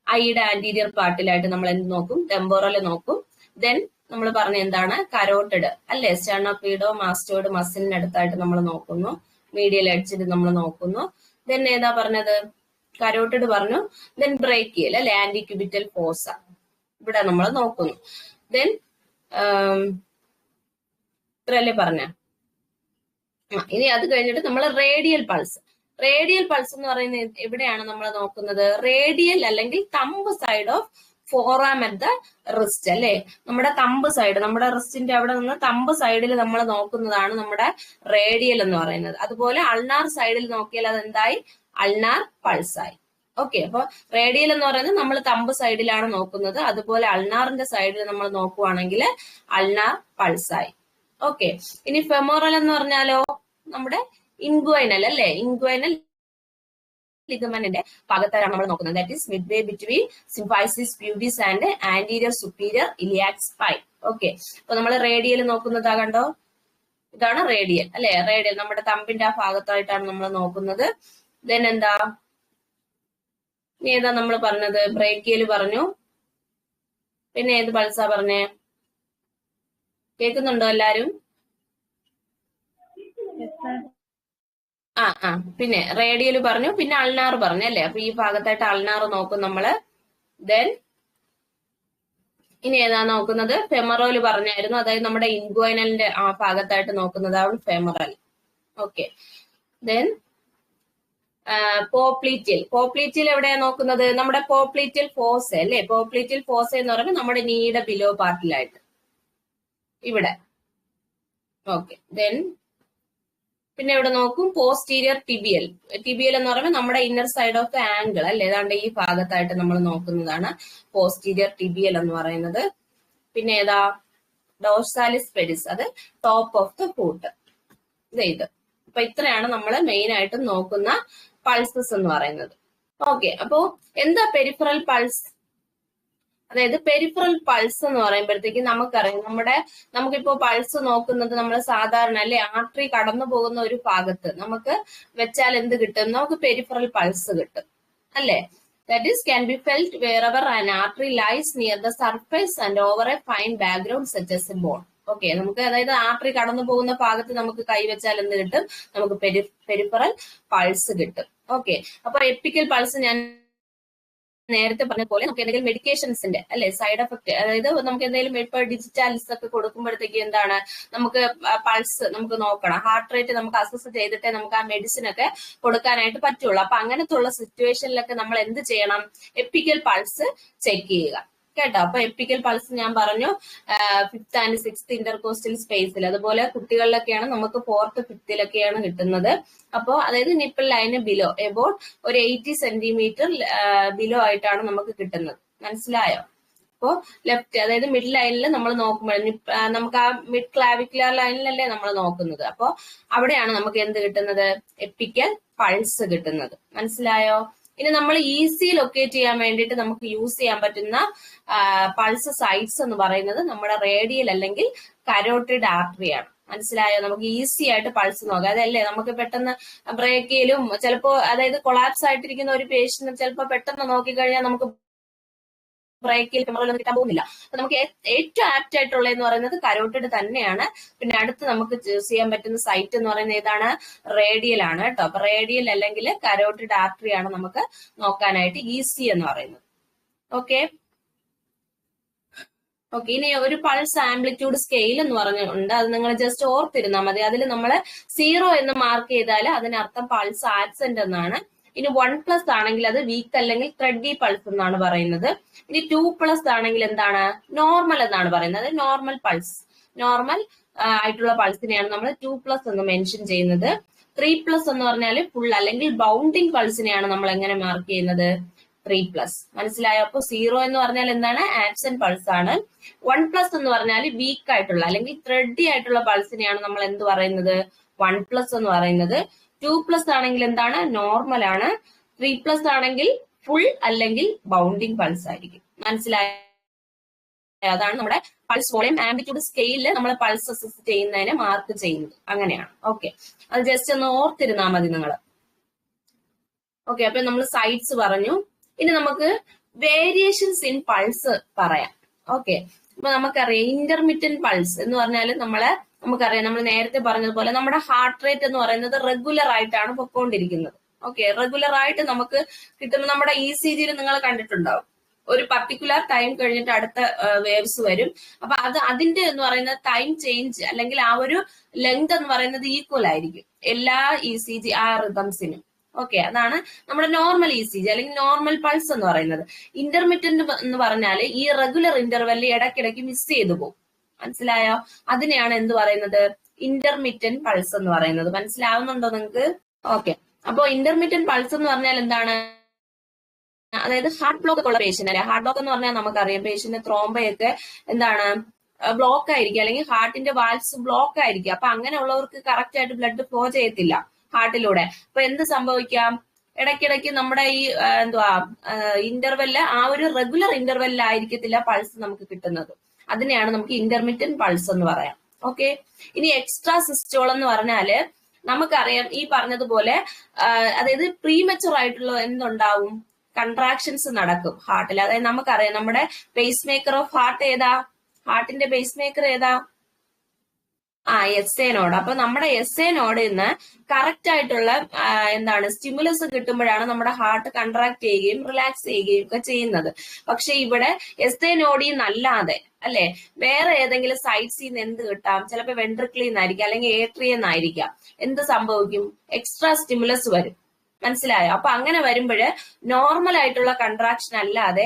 ഐയുടെ ആന്റീരിയർ പാർട്ടിലായിട്ട് നമ്മൾ എന്ത് നോക്കും? ടെമ്പോറൽ നോക്കും. ദെൻ നമ്മൾ പറഞ്ഞ എന്താണ്? കരോട്ടിഡ് അല്ലെ? സ്റ്റെർണോക്ലീഡോ മാസ്റ്റോയിഡ് മസിലിന് അടുത്തായിട്ട് നമ്മൾ നോക്കുന്നു. മീഡിയൽ എഡ്ജിൽ നമ്മൾ നോക്കുന്നു. ദെൻ ഏതാ പറഞ്ഞത്? കരോട്ടിഡ് പറഞ്ഞു. ദെൻ ബ്രേക്കിയൽ അല്ലെ? ആന്റി ക്യൂബിറ്റൽ ഫോസ, ഇവിടെ നമ്മൾ നോക്കുന്നു. ദെൻ ഇത്രയല്ലേ പറഞ്ഞ? ഇനി അത് കഴിഞ്ഞിട്ട് നമ്മൾ റേഡിയൽ പൾസ്. റേഡിയൽ പൾസ് എന്ന് പറയുന്നത് എവിടെയാണ് നമ്മൾ നോക്കുന്നത്? റേഡിയൽ അല്ലെങ്കിൽ thumb side of ഫോറാം at the wrist അല്ലെ? നമ്മുടെ തമ്പ് സൈഡ്, നമ്മുടെ റിസ്റ്റിന്റെ അവിടെ നിന്ന് തമ്പ് സൈഡിൽ നമ്മൾ നോക്കുന്നതാണ് നമ്മുടെ റേഡിയൽ എന്ന് പറയുന്നത്. അതുപോലെ അൾനാർ സൈഡിൽ നോക്കിയാൽ അത് എന്തായി? അൾനാർ പൾസായി. ഓക്കെ, അപ്പൊ റേഡിയൽ എന്ന് പറയുന്നത് നമ്മൾ തമ്പ് സൈഡിലാണ് നോക്കുന്നത്. അതുപോലെ അൾനാറിന്റെ സൈഡിൽ നമ്മൾ നോക്കുവാണെങ്കിൽ അൾനാർ പൾസായി. ഓക്കെ, ഇനി ഫെമോറൽ എന്ന് പറഞ്ഞാലോ? നമ്മുടെ ഇൻഗ്വൈനൽ അല്ലെ? ഇൻഗ്വൈനൽ ലിഗമെന്റിന്റെ ഭാഗത്താണ് നമ്മൾ നോക്കുന്നത്. That is Midway between symphysis pubis and anterior superior iliac spine. Okay, അപ്പൊ നമ്മൾ റേഡിയൽ നോക്കുന്നതാ കണ്ടോ? ഇതാണ് റേഡിയൽ അല്ലെ? റേഡിയൽ നമ്മുടെ തമ്പിന്റെ ആ ഭാഗത്തായിട്ടാണ് നമ്മൾ നോക്കുന്നത്. ദെൻ എന്താ? ഇനി ഏതാ നമ്മൾ പറഞ്ഞത്? ബ്രേക്കിയൽ പറഞ്ഞു. പിന്നെ ഏത് പൾസാ പറഞ്ഞേ? കേൾക്കുന്നുണ്ടോ എല്ലാരും? പിന്നെ റേഡിയൽ പറഞ്ഞു, പിന്നെ അൾനാർ പറഞ്ഞു അല്ലെ? അപ്പൊ ഈ ഭാഗത്തായിട്ട് അൾനാർ നോക്കും നമ്മള്. ദെൻ ഇനി ഏതാ നോക്കുന്നത്? ഫെമറോൽ പറഞ്ഞായിരുന്നു, അതായത് നമ്മുടെ ഇൻഗ്വൈനലിന്റെ ആ ഭാഗത്തായിട്ട് നോക്കുന്നതാണ് femoral. Okay, then popliteal. Popliteal എവിടെയാ നോക്കുന്നത്? നമ്മുടെ പോപ്ലീറ്റിയൽ ഫോസ അല്ലെ? പോപ്ലീറ്റിയൽ ഫോസ എന്ന് പറയുമ്പോൾ നമ്മുടെ നീയുടെ ബിലോ പാർട്ടിലായിട്ട് ഇവിടെ. ഓക്കെ, ദെൻ പിന്നെ ഇവിടെ നോക്കും പോസ്റ്റീരിയർ ടിബിയൽ. ടിബിയൽ എന്ന് പറയുമ്പോൾ നമ്മുടെ inner side of the angle അല്ലെ? ഏതാണ്ട് ഈ ഭാഗത്തായിട്ട് നമ്മൾ നോക്കുന്നതാണ് പോസ്റ്റീരിയർ ടിബിയൽ എന്ന് പറയുന്നത്. പിന്നെ ഏതാ? ഡോർസാലിസ് പെഡിസ്, അത് ടോപ്പ് ഓഫ് ദ ഫൂട്ട്. ഇത് അപ്പൊ ഇത്രയാണ് നമ്മൾ മെയിൻ ആയിട്ടും നോക്കുന്ന പൾസസ് എന്ന് പറയുന്നത്. ഓക്കെ, അപ്പോ എന്താ പെരിഫറൽ പൾസ്? അതായത് പെരിഫറൽ പൾസ് എന്ന് പറയുമ്പോഴത്തേക്ക് നമുക്കറിയാം, നമുക്കിപ്പോ പൾസ് നോക്കുന്നത് നമ്മൾ സാധാരണ അല്ലെ ആർട്ടറി കടന്നു പോകുന്ന ഒരു ഭാഗത്ത് നമുക്ക് വെച്ചാൽ എന്ത് കിട്ടും? നമുക്ക് പെരിഫറൽ പൾസ് കിട്ടും അല്ലെ. That is can be felt wherever an artery lies near the surface and over a fine background such as a bone. Okay, നമുക്ക് അതായത് ആർട്ടറി കടന്നു പോകുന്ന ഭാഗത്ത് നമുക്ക് കൈവച്ചാൽ എന്ത് കിട്ടും? നമുക്ക് പെരിഫറൽ പൾസ് കിട്ടും. ഓക്കെ, അപ്പൊ എപ്പിക്കൽ പൾസ് ഞാൻ നേരത്തെ പറഞ്ഞ പോലെ നമുക്ക് എന്തെങ്കിലും മെഡിക്കേഷൻസിന്റെ അല്ലെ സൈഡ് എഫക്ട്, അതായത് നമുക്ക് എന്തെങ്കിലും ഇപ്പൊ ഡിജിറ്റാലിസ് ഒക്കെ കൊടുക്കുമ്പോഴത്തേക്ക് എന്താണ് നമുക്ക് പൾസ് നമുക്ക് നോക്കണം, ഹാർട്ട് റേറ്റ് നമുക്ക് അസസ് ചെയ്തിട്ടേ നമുക്ക് ആ മെഡിസിൻ ഒക്കെ കൊടുക്കാനായിട്ട് പറ്റുള്ളൂ. അപ്പൊ അങ്ങനത്തെ ഉള്ള സിറ്റുവേഷനിലൊക്കെ നമ്മൾ എന്ത് ചെയ്യണം? എപ്പിക്കൽ പൾസ് ചെക്ക് ചെയ്യുക കേട്ടോ. അപ്പൊ എപ്പിക്കൽ പൾസ് ഞാൻ പറഞ്ഞു 5th and 6th ഇന്റർകോസ്റ്റൽ സ്പേസിൽ, അതുപോലെ കുട്ടികളിലൊക്കെയാണ് നമുക്ക് 4th 5th കിട്ടുന്നത്. അപ്പോ അതായത് നിപ്പിൾ ലൈന് ബിലോ എബൌട്ട് ഒരു 80 സെന്റിമീറ്റർ ബിലോ ആയിട്ടാണ് നമുക്ക് കിട്ടുന്നത്. മനസ്സിലായോ? അപ്പോ ലെഫ്റ്റ് അതായത് മിഡ് ലൈനിൽ നമ്മൾ നോക്കുമ്പോൾ നമുക്ക് ആ മിഡ് ക്ലാവിക്കുലർ ലൈനിലല്ലേ നമ്മൾ നോക്കുന്നത്. അപ്പോ അവിടെയാണ് നമുക്ക് എന്ത് കിട്ടുന്നത്? എപ്പിക്കൽ പൾസ് കിട്ടുന്നത്. മനസ്സിലായോ? ഇനി നമ്മൾ ഈസി ലൊക്കേറ്റ് ചെയ്യാൻ വേണ്ടിയിട്ട് നമുക്ക് യൂസ് ചെയ്യാൻ പറ്റുന്ന പൾസ് സൈറ്റ്സ് എന്ന് പറയുന്നത് നമ്മുടെ റേഡിയൽ അല്ലെങ്കിൽ കരോട്ടിഡ് ആർട്ടറി ആണ്. മനസ്സിലായോ? നമുക്ക് ഈസി ആയിട്ട് പൾസ് നോക്കാം. അതല്ലേ നമുക്ക് പെട്ടെന്ന് ബ്രേക്കിലും ചിലപ്പോ അതായത് കൊളാപ്സ് ആയിട്ടിരിക്കുന്ന ഒരു പേഷ്യന്റ് ചിലപ്പോൾ പെട്ടെന്ന് നോക്കിക്കഴിഞ്ഞാൽ നമുക്ക് ബ്രേക്കിൽ ക്യാമറയിലൊന്നും കിട്ടാൻ പോകുന്നില്ല. അപ്പൊ നമുക്ക് ഏറ്റവും ആപ്റ്റ് ആയിട്ടുള്ളതെന്ന് പറയുന്നത് കരോട്ടിഡ് തന്നെയാണ്. പിന്നെ അടുത്ത് നമുക്ക് ചൂസ് ചെയ്യാൻ പറ്റുന്ന സൈറ്റ് എന്ന് പറയുന്നത് ഏതാണ്? റേഡിയൽ ആണ് കേട്ടോ. അപ്പൊ റേഡിയൽ അല്ലെങ്കിൽ കരോട്ടിഡ് ആർട്ടറി ആണ് നമുക്ക് നോക്കാനായിട്ട് ഈസി എന്ന് പറയുന്നത്. ഓക്കെ, ഇനി ഒരു പൾസ് ആംപ്ലിറ്റ്യൂഡ് സ്കെയിൽ എന്ന് പറഞ്ഞുണ്ട്, അത് നിങ്ങൾ ജസ്റ്റ് ഓർത്തിരുന്നാൽ മതി. അതിൽ നമ്മൾ 0 എന്ന് മാർക്ക് ചെയ്താൽ അതിനർത്ഥം പൾസ് ആബ്സെന്റ് എന്നാണ്. ഇനി 1+ ആണെങ്കിൽ അത് വീക്ക് അല്ലെങ്കിൽ ത്രെഡി പൾസ് എന്നാണ് പറയുന്നത്. ഇനി 2+ ആണെങ്കിൽ എന്താണ്? നോർമൽ എന്നാണ് പറയുന്നത്. നോർമൽ പൾസ്, നോർമൽ ആയിട്ടുള്ള പൾസിനെയാണ് നമ്മൾ 2+ എന്ന് മെൻഷൻ ചെയ്യുന്നത്. 3+ എന്ന് പറഞ്ഞാൽ ഫുൾ അല്ലെങ്കിൽ ബൗണ്ടിങ് പൾസിനെയാണ് നമ്മൾ എങ്ങനെ മാർക്ക് ചെയ്യുന്നത്? 3+. മനസ്സിലായോ? അപ്പൊ 0 എന്ന് പറഞ്ഞാൽ എന്താണ്? ആബ്സെന്റ് പൾസ് ആണ്. 1+ എന്ന് പറഞ്ഞാൽ വീക്ക് ആയിട്ടുള്ള അല്ലെങ്കിൽ ത്രെഡി ആയിട്ടുള്ള പൾസിനെയാണ് നമ്മൾ എന്ത് പറയുന്നത്? 1+ എന്ന് പറയുന്നത്. 2+ ആണെങ്കിൽ എന്താണ്? നോർമൽ ആണ്. 3+ ആണെങ്കിൽ ഫുൾ അല്ലെങ്കിൽ ബൗണ്ടിങ് പൾസ് ആയിരിക്കും. മനസ്സിലായോ? അതാണ് നമ്മുടെ പൾസ് വോളിയം ആംപ്ലിറ്റ്യൂഡ് സ്കെയിലിൽ നമ്മൾ പൾസ് അസസ് ചെയ്യുന്നതിനെ മാർക്ക് ചെയ്യുന്നത്. അങ്ങനെയാണ്. ഓക്കെ, അത് ജസ്റ്റ് ഒന്ന് ഓർത്തിരുന്നാൽ മതി നിങ്ങൾ. ഓക്കെ, അപ്പൊ നമ്മൾ സൈറ്റ്സ് പറഞ്ഞു. ഇനി നമുക്ക് വേരിയേഷൻസ് ഇൻ പൾസ് പറയാം. ഓക്കെ, അപ്പൊ നമുക്കറിയാം ഇന്റർമിറ്റന്റ് പൾസ് എന്ന് പറഞ്ഞാൽ നമുക്കറിയാം, നമ്മൾ നേരത്തെ പറഞ്ഞതുപോലെ നമ്മുടെ ഹാർട്ട് റേറ്റ് എന്ന് പറയുന്നത് റെഗുലർ ആയിട്ടാണ് പൊക്കോണ്ടിരിക്കുന്നത്. ഓക്കെ, റെഗുലർ ആയിട്ട് നമുക്ക് കിട്ടുമ്പോൾ നമ്മുടെ ECGയിൽ നിങ്ങൾ കണ്ടിട്ടുണ്ടാവും, ഒരു പർട്ടിക്കുലർ ടൈം കഴിഞ്ഞിട്ട് അടുത്ത വേവ്സ് വരും. അപ്പൊ അതിന്റെ എന്ന് പറയുന്നത് ടൈം ചേഞ്ച് അല്ലെങ്കിൽ ആ ഒരു ലെങ്ത് എന്ന് പറയുന്നത് ഈക്വൽ ആയിരിക്കും എല്ലാ ECG ആ റിതംസിനും. ഓക്കെ, അതാണ് നമ്മുടെ നോർമൽ ECG അല്ലെങ്കിൽ നോർമൽ പൾസ് എന്ന് പറയുന്നത്. ഇന്റർമിറ്റന്റ് എന്ന് പറഞ്ഞാൽ ഈ റെഗുലർ ഇന്റർവെല്ലിൽ ഇടയ്ക്കിടയ്ക്ക് മിസ് ചെയ്തു പോകും. മനസ്സിലായോ? അതിനെയാണ് എന്ത് പറയുന്നത്? ഇന്റർമിറ്റന്റ് പൾസ് എന്ന് പറയുന്നത്. മനസ്സിലാവുന്നുണ്ടോ നിങ്ങൾക്ക്? ഓക്കെ, അപ്പൊ ഇന്റർമിറ്റന്റ് പൾസ് എന്ന് പറഞ്ഞാൽ എന്താണ്? അതായത് ഹാർട്ട് ബ്ലോക്ക് ഉള്ള പേഷ്യന്റ് അല്ലെ. ഹാർട്ട് ബ്ലോക്ക് എന്ന് പറഞ്ഞാൽ നമുക്കറിയാം പേഷ്യന്റ് ത്രോംബയൊക്കെ എന്താണ് ബ്ലോക്ക് ആയിരിക്കും, അല്ലെങ്കിൽ ഹാർട്ടിന്റെ വാൽവ്സ് ബ്ലോക്ക് ആയിരിക്കും. അപ്പൊ അങ്ങനെയുള്ളവർക്ക് കറക്റ്റ് ആയിട്ട് ബ്ലഡ് ഫ്ലോ ചെയ്യത്തില്ല ഹാർട്ടിലൂടെ. അപ്പൊ എന്ത് സംഭവിക്കാം? ഇടയ്ക്കിടയ്ക്ക് നമ്മുടെ ഈ ഇന്റർവെല്ല് ആ ഒരു റെഗുലർ ഇന്റർവെല്ലായിരിക്കത്തില്ല പൾസ് നമുക്ക് കിട്ടുന്നത്. അതിനെയാണ് നമുക്ക് ഇന്റർമിറ്റന്റ് പൾസ് എന്ന് പറയാം. ഓക്കെ, ഇനി എക്സ്ട്രാ സിസ്റ്റോൾ എന്ന് പറഞ്ഞാല് നമുക്കറിയാം ഈ പറഞ്ഞതുപോലെ അതായത് പ്രീമച്ചുർ ആയിട്ടുള്ള എന്തുണ്ടാവും? കൺട്രാക്ഷൻസ് നടക്കും ഹാർട്ടിൽ. അതായത് നമുക്കറിയാം നമ്മുടെ പേസ് മേക്കർ ഓഫ് ഹാർട്ട് ഏതാ? ഹാർട്ടിന്റെ പേസ് മേക്കർ ഏതാ? SA node. അപ്പൊ നമ്മുടെ SA നോഡിൽ നിന്ന് കറക്റ്റ് ആയിട്ടുള്ള എന്താണ് സ്റ്റിമുലസ് കിട്ടുമ്പോഴാണ് നമ്മുടെ ഹാർട്ട് കൺട്രാക്ട് ചെയ്യുകയും റിലാക്സ് ചെയ്യുകയും ഒക്കെ ചെയ്യുന്നത്. പക്ഷെ ഇവിടെ SA നോഡിൽ നിന്നല്ലാതെ അല്ലെ വേറെ ഏതെങ്കിലും സൈറ്റ്സിൽ നിന്ന് എന്ത് കിട്ടാം? ചിലപ്പോൾ വെൻട്രിക്കിളിൽ നിന്നായിരിക്കാം അല്ലെങ്കിൽ ഏട്രിയിൽ നിന്നായിരിക്കാം. എന്ത് സംഭവിക്കും? എക്സ്ട്രാ സ്റ്റിമുലസ് വരും. മനസ്സിലായോ? അപ്പൊ അങ്ങനെ വരുമ്പോൾ നോർമൽ ആയിട്ടുള്ള കൺട്രാക്ഷൻ അല്ലാതെ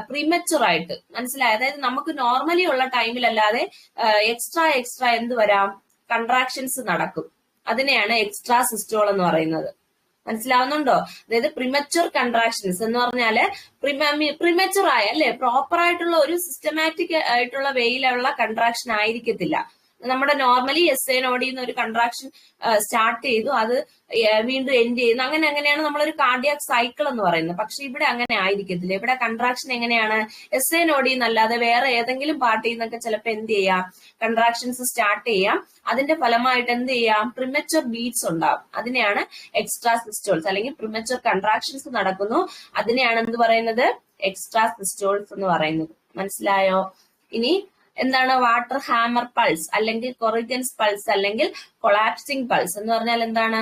പ്രീമച്ചുർ ആയിട്ട്, മനസ്സിലായോ? അതായത് നമുക്ക് നോർമലി ഉള്ള ടൈമിലല്ലാതെ എക്സ്ട്രാ എന്ത് വരാം? കൺട്രാക്ഷൻസ് നടക്കും. അതിനെയാണ് എക്സ്ട്രാ സിസ്റ്റോൾ എന്ന് പറയുന്നത്. മനസ്സിലാവുന്നുണ്ടോ? അതായത് പ്രിമച്ചുർ കൺട്രാക്ഷൻസ് എന്ന് പറഞ്ഞാല് പ്രിമച്ചുർ ആയ അല്ലെ പ്രോപ്പർ ആയിട്ടുള്ള ഒരു സിസ്റ്റമാറ്റിക് ആയിട്ടുള്ള വേയിലുള്ള കൺട്രാക്ഷൻ ആയിരിക്കത്തില്ല. നമ്മുടെ നോർമലി എസ് എ നോഡിൽ നിന്ന് ഒരു കൺട്രാക്ഷൻ സ്റ്റാർട്ട് ചെയ്തു, അത് വീണ്ടും എൻഡ് ചെയ്യുന്നു, അങ്ങനെയാണ് നമ്മളൊരു കാർഡിയാക് സൈക്കിൾ എന്ന് പറയുന്നത്. പക്ഷെ ഇവിടെ അങ്ങനെ ആയിരിക്കത്തില്ല. ഇവിടെ കൺട്രാക്ഷൻ എങ്ങനെയാണ്, എസ് എ നോഡിൽ നിന്നല്ലാതെ വേറെ ഏതെങ്കിലും പാർട്ടിയിൽ നിന്നൊക്കെ ചിലപ്പോൾ എന്ത് ചെയ്യാം, കൺട്രാക്ഷൻസ് സ്റ്റാർട്ട് ചെയ്യാം. അതിന്റെ ഫലമായിട്ട് എന്ത് ചെയ്യാം, പ്രിമച്വർ ബീറ്റ്സ് ഉണ്ടാവും. അതിനെയാണ് എക്സ്ട്രാ സിസ്റ്റോൾസ് അല്ലെങ്കിൽ പ്രിമച്വർ കൺട്രാക്ഷൻസ് നടക്കുന്നു. അതിനെയാണ് എന്ത് പറയുന്നത്, എക്സ്ട്രാ സിസ്റ്റോൾസ് എന്ന് പറയുന്നത്. മനസ്സിലായോ? ഇനി എന്താണ് വാട്ടർ ഹാമർ പൾസ് അല്ലെങ്കിൽ കൊറിഗൻസ് പൾസ് അല്ലെങ്കിൽ കൊളാപ്സിംഗ് പൾസ് എന്ന് പറഞ്ഞാൽ എന്താണ്?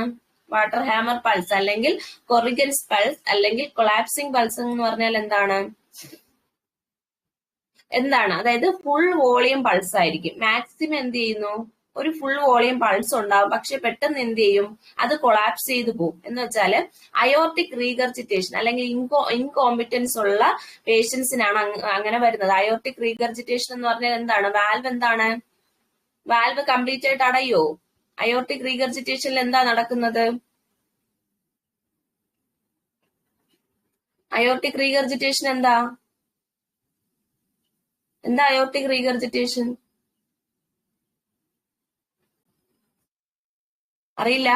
വാട്ടർ ഹാമർ പൾസ് അല്ലെങ്കിൽ കൊറിഗൻസ് പൾസ് അല്ലെങ്കിൽ കൊളാപ്സിംഗ് പൾസ് എന്ന് പറഞ്ഞാൽ എന്താണ്? അതായത് ഫുൾ വോളിയം പൾസ് ആയിരിക്കും. മാക്സിമം എന്ത് ചെയ്യുന്നു, ഒരു ഫുൾ വോളിയം പൾസ് ഉണ്ടാവും, പക്ഷെ പെട്ടെന്ന് എന്ത് ചെയ്യും, അത് കൊളാപ്സ് ചെയ്തു പോകും. എന്ന് വെച്ചാല് അയോർട്ടിക് റീഗർജിറ്റേഷൻ അല്ലെങ്കിൽ ഇൻകോമ്പിറ്റൻസ് ഉള്ള പേഷ്യൻസിനാണ് അങ്ങനെ വരുന്നത്. അയോർട്ടിക് റീഗർജിറ്റേഷൻ എന്ന് പറഞ്ഞാൽ എന്താണ്? വാൽവ് കംപ്ലീറ്റ് ആയിട്ട് അടയോ? അയോർട്ടിക് റീഗർജിറ്റേഷനിൽ എന്താ നടക്കുന്നത്? അയോർട്ടിക് റീഗർജിറ്റേഷൻ എന്താ അയോർട്ടിക് റീഗർജിറ്റേഷൻ? അറിയില്ല.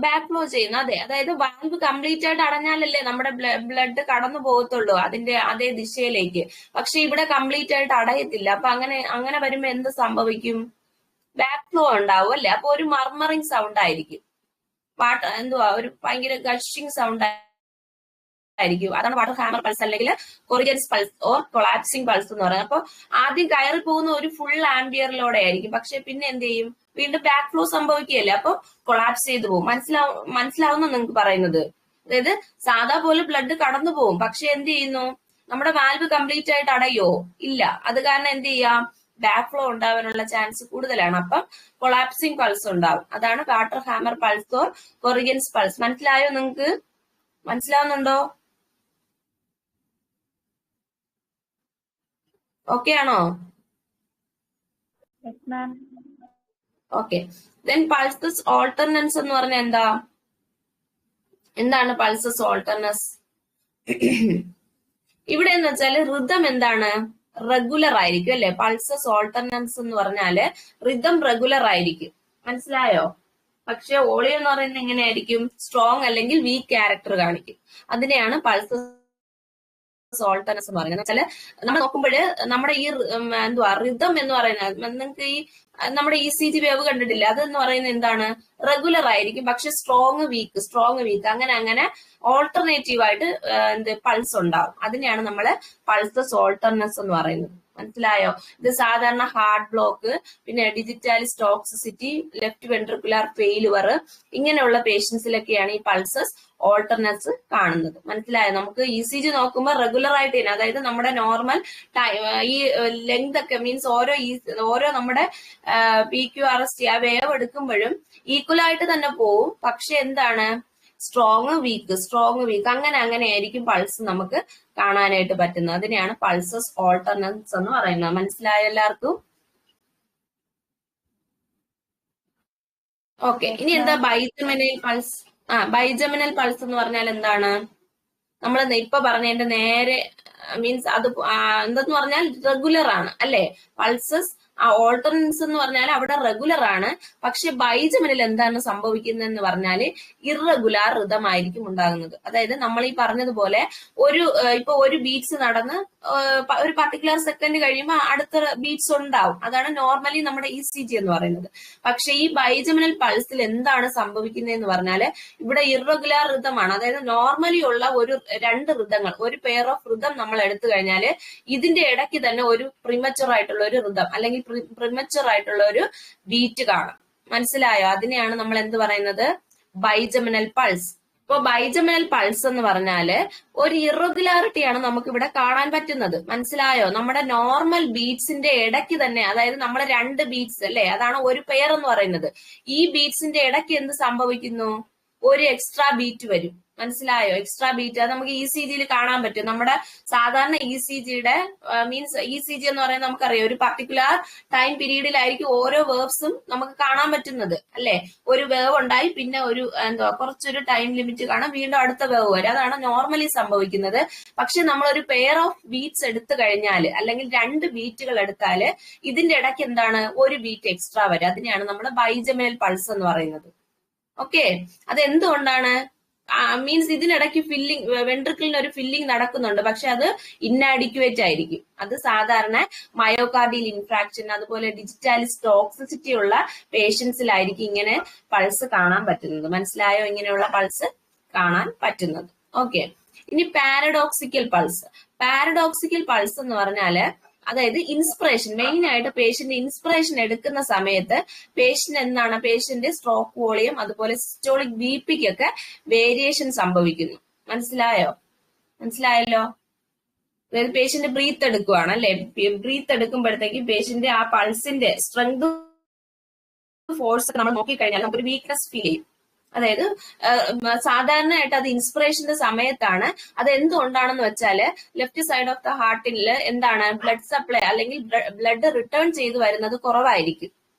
ബാക്ക് ഫ്ലോ ചെയ്യുന്നു. അതെ, അതായത് വാൽവ് കംപ്ലീറ്റ് ആയിട്ട് അടഞ്ഞാലല്ലേ നമ്മുടെ ബ്ലഡ് കടന്നു പോകത്തുള്ളൂ അതിന്റെ അതേ ദിശയിലേക്ക്. പക്ഷെ ഇവിടെ കംപ്ലീറ്റ് ആയിട്ട് അടയത്തില്ല. അപ്പൊ അങ്ങനെ വരുമ്പോ എന്ത് സംഭവിക്കും? ബാക്ക് ഫ്ലോ ഉണ്ടാവും അല്ലെ? അപ്പൊ ഒരു മർമറിങ് സൗണ്ട് ആയിരിക്കും. ഒരു ഭയങ്കര ഗഷിങ് സൗണ്ട് ആയിരിക്കും. അതാണ് വാട്ടർ ഹാമർ പൾസ് അല്ലെങ്കിൽ കൊറിഗൻസ് പൾസ് ഓർ കൊളാപ്സിംഗ് പൾസ് എന്ന് പറയുന്നത്. അപ്പൊ ആദ്യം കയറി പോകുന്ന ഒരു ഫുൾ ആംബിയറിലൂടെ ആയിരിക്കും, പക്ഷെ പിന്നെ എന്ത് ചെയ്യും, വീണ്ടും ബാക്ക് ഫ്ലോ സംഭവിക്കുകയല്ലേ, അപ്പൊ കൊളാപ്സ് ചെയ്തു പോകും. മനസ്സിലാവുന്ന നിങ്ങൾക്ക് പറയുന്നത്? അതായത് സാധാ പോലെ ബ്ലഡ് കടന്നു പോകും, പക്ഷെ എന്ത് ചെയ്യുന്നു, നമ്മുടെ വാൽവ് കംപ്ലീറ്റ് ആയിട്ട് അടയോ? ഇല്ല. അത് കാരണം എന്ത് ചെയ്യാം, ബാക്ക് ഫ്ലോ ഉണ്ടാവാനുള്ള ചാൻസ് കൂടുതലാണ്. അപ്പം കൊളാപ്സിംഗ് പൾസ് ഉണ്ടാവും. അതാണ് water hammer pulse or Corrigan's pulse. മനസ്സിലായോ നിങ്ങൾക്ക്? മനസ്സിലാവുന്നുണ്ടോ? ഓക്കെ ആണോ? ഓക്കെ. ദെൻ പൾസസ് ഓൾട്ടർനൻസ് എന്ന് പറഞ്ഞാൽ എന്താണ് പൾസസ് ഓൾട്ടർനസ്? ഇവിടെ എന്ന് വെച്ചാല് റിതം എന്താണ്, റെഗുലർ ആയിരിക്കും അല്ലെ? പൾസസ് ഓൾട്ടർനൻസ് എന്ന് പറഞ്ഞാല് റിതം റെഗുലർ ആയിരിക്കും. മനസ്സിലായോ? പക്ഷെ ഓളിയോ എന്ന് പറയുന്നത് എങ്ങനെയായിരിക്കും, സ്ട്രോങ് അല്ലെങ്കിൽ വീക്ക് ക്യാരക്ടർ കാണിക്കും. അതിനെയാണ് പൾസസ് ഓൾട്ടർനസ് എന്ന് പറയുന്നത്. വെച്ചാല് നമ്മൾ നോക്കുമ്പോഴ് നമ്മുടെ ഈ റിതം എന്ന് പറയുന്നത്, നിങ്ങൾക്ക് ഈ നമ്മുടെ ECG വേവ് കണ്ടിട്ടില്ല, അതെന്ന് പറയുന്നത് എന്താണ്, റെഗുലർ ആയിരിക്കും, പക്ഷെ സ്ട്രോങ് വീക്ക് അങ്ങനെ ഓൾട്ടർനേറ്റീവ് ആയിട്ട് പൾസ് ഉണ്ടാവും. അതിനെയാണ് നമ്മള് പൾസസ് ഓൾട്ടർനസ് എന്ന് പറയുന്നത്. മനസ്സിലായോ? ഇത് സാധാരണ ഹാർട്ട് ബ്ലോക്ക്, പിന്നെ digitalis toxicity, left ventricular failure, ഇങ്ങനെയുള്ള പേഷ്യൻസിലൊക്കെയാണ് ഈ പൾസസ് ഓൾട്ടർനസ് കാണുന്നത്. മനസ്സിലായോ? നമുക്ക് ECG നോക്കുമ്പോൾ റെഗുലർ ആയിട്ട് തന്നെ, അതായത് നമ്മുടെ നോർമൽ ഈ ലെങ്ത് ഒക്കെ മീൻസ് ഓരോ നമ്മുടെ PQRST ആ വേവ് എടുക്കുമ്പോഴും ഈക്വൽ ആയിട്ട് തന്നെ പോവും. പക്ഷെ എന്താണ്, സ്ട്രോങ് വീക്ക് അങ്ങനെ ആയിരിക്കും പൾസ് നമുക്ക് കാണാനായിട്ട് പറ്റുന്നത്. അതിനെയാണ് പൾസസ് ഓൾട്ടർനൻസ് എന്ന് പറയുന്നത്. മനസ്സിലായോ എല്ലാവർക്കും? ഓക്കെ. ഇനി എന്താ ബൈജമിനൽ പൾസ്? ബൈജമിനൽ പൾസ് എന്ന് പറഞ്ഞാൽ എന്താണ്? നമ്മൾ ഇപ്പൊ പറഞ്ഞതിന്റെ നേരെ മീൻസ് അത് എന്തെന്ന് പറഞ്ഞാൽ റെഗുലർ ആണ് അല്ലെ? പൾസസ് ഓൾട്ടർനൻസ് എന്ന് പറഞ്ഞാൽ അവിടെ റെഗുലർ ആണ്. പക്ഷെ ബൈജമിനിൽ എന്താണ് സംഭവിക്കുന്നതെന്ന് പറഞ്ഞാൽ ഇറഗുലാർ റിതം ആയിരിക്കും ഉണ്ടാകുന്നത്. അതായത് നമ്മൾ ഈ പറഞ്ഞതുപോലെ ഇപ്പൊ ഒരു ബീറ്റ്സ് നടന്ന് ഒരു പർട്ടിക്കുലർ സെക്കൻഡ് കഴിയുമ്പോൾ അടുത്ത ബീറ്റ്സ് ഉണ്ടാവും. അതാണ് നോർമലി നമ്മുടെ ECG എന്ന് പറയുന്നത്. പക്ഷെ ഈ ബൈജമിനൽ പൾസിൽ എന്താണ് സംഭവിക്കുന്നതെന്ന് പറഞ്ഞാൽ ഇവിടെ ഇറഗുലാർ റിതമാണ്. അതായത് നോർമലി ഉള്ള രണ്ട് റിതങ്ങൾ, ഒരു പെയർ ഓഫ് റിതം നമ്മൾ എടുത്തു കഴിഞ്ഞാൽ ഇതിന്റെ ഇടയ്ക്ക് തന്നെ ഒരു പ്രിമച്ചർ ആയിട്ടുള്ള ഒരു റിതം അല്ലെങ്കിൽ പ്രിമച്ചർ ആയിട്ടുള്ള ഒരു ബീറ്റ് കാണാം. മനസ്സിലായോ? അതിനെയാണ് നമ്മൾ എന്ത് പറയുന്നത്, ബൈജമിനൽ പൾസ്. ഇപ്പൊ ബൈജമിനൽ പൾസ് എന്ന് പറഞ്ഞാല് ഒരു ഇറഗുലാരിറ്റിയാണ് നമുക്ക് ഇവിടെ കാണാൻ പറ്റുന്നത്. മനസ്സിലായോ? നമ്മുടെ നോർമൽ ബീറ്റ്സിന്റെ ഇടയ്ക്ക് തന്നെ, അതായത് നമ്മുടെ രണ്ട് ബീറ്റ്സ് അല്ലെ, അതാണ് ഒരു പെയർ എന്ന് പറയുന്നത്. ഈ ബീറ്റ്സിന്റെ ഇടയ്ക്ക് എന്ത് സംഭവിക്കുന്നു, ഒരു എക്സ്ട്രാ ബീറ്റ് വരും. മനസ്സിലായോ? എക്സ്ട്രാ ബീറ്റ് അത് നമുക്ക് ECGയിൽ കാണാൻ പറ്റും. നമ്മുടെ സാധാരണ ECGയുടെ മീൻസ് ECG എന്ന് പറയുന്നത് നമുക്കറിയാം ഒരു പർട്ടിക്കുലർ ടൈം പീരീഡിലായിരിക്കും ഓരോ വേർബ്സും നമുക്ക് കാണാൻ പറ്റുന്നത് അല്ലെ. ഒരു വേവ് ഉണ്ടായി പിന്നെ ഒരു കുറച്ചൊരു ടൈം ലിമിറ്റ് കാണാം, വീണ്ടും അടുത്ത വേവ് വരും. അതാണ് നോർമലി സംഭവിക്കുന്നത്. പക്ഷെ നമ്മൾ ഒരു പെയർ ഓഫ് ബീറ്റ്സ് എടുത്തു കഴിഞ്ഞാൽ അല്ലെങ്കിൽ 2 ബീറ്റുകൾ എടുത്താൽ ഇതിന്റെ ഇടയ്ക്ക് എന്താണ് ഒരു ബീറ്റ് എക്സ്ട്രാ വരും. അതിനെയാണ് നമ്മൾ ബൈജമിനൽ പൾസ് എന്ന് പറയുന്നത്. ഓക്കെ, അത് എന്തുകൊണ്ടാണ്? മീൻസ് ഇതിനിടയ്ക്ക് വെൻട്രിക്കിളിന് ഒരു ഫില്ലിംഗ് നടക്കുന്നുണ്ട്, പക്ഷെ അത് ഇന്നാഡിക്വേറ്റ് ആയിരിക്കും. അത് സാധാരണ മയോകാർഡിയൽ ഇൻഫ്രാക്ഷൻ അതുപോലെ ഡിജിറ്റാലിസ് ടോക്സിസിറ്റി ഉള്ള പേഷ്യൻസിലായിരിക്കും ഇങ്ങനെ പൾസ് കാണാൻ പറ്റുന്നത്. മനസ്സിലായോ? ഇങ്ങനെയുള്ള പൾസ് കാണാൻ പറ്റുന്നത്. ഓക്കെ, ഇനി പാരഡോക്സിക്കൽ പൾസ്. പാരഡോക്സിക്കൽ പൾസ് എന്ന് പറഞ്ഞാല് അതായത് ഇൻസ്പിറേഷൻ, മെയിൻ ആയിട്ട് പേഷ്യന്റ് ഇൻസ്പിറേഷൻ എടുക്കുന്ന സമയത്ത് പേഷ്യന്റ് സ്ട്രോക്ക് വോളിയം അതുപോലെ സിസ്റ്റോളിക് BPക്കൊക്കെ വേരിയേഷൻ സംഭവിക്കുന്നു. മനസ്സിലായല്ലോ? അതായത് പേഷ്യന്റ് ബ്രീത്ത് എടുക്കുവാണ് അല്ലെ, ബ്രീത്ത് എടുക്കുമ്പോഴത്തേക്ക് പേഷ്യന്റ് ആ പൾസിന്റെ സ്ട്രെങ്ത് ഫോഴ്സ് നമ്മൾ നോക്കിക്കഴിഞ്ഞാൽ നമുക്കൊരു വീക്ക്നെസ് ഫീൽ ചെയ്യും. അതായത് സാധാരണയായിട്ട് അത് ഇൻസ്പിറേഷന്റെ സമയത്താണ്. അത് എന്തുകൊണ്ടാണെന്ന് വെച്ചാൽ ലെഫ്റ്റ് സൈഡ് ഓഫ് ദ ഹാർട്ടിൽ എന്താണ് ബ്ലഡ് സപ്ലൈ അല്ലെങ്കിൽ ബ്ലഡ് റിട്ടേൺ ചെയ്തു വരുന്നത് കുറവായിരിക്കും.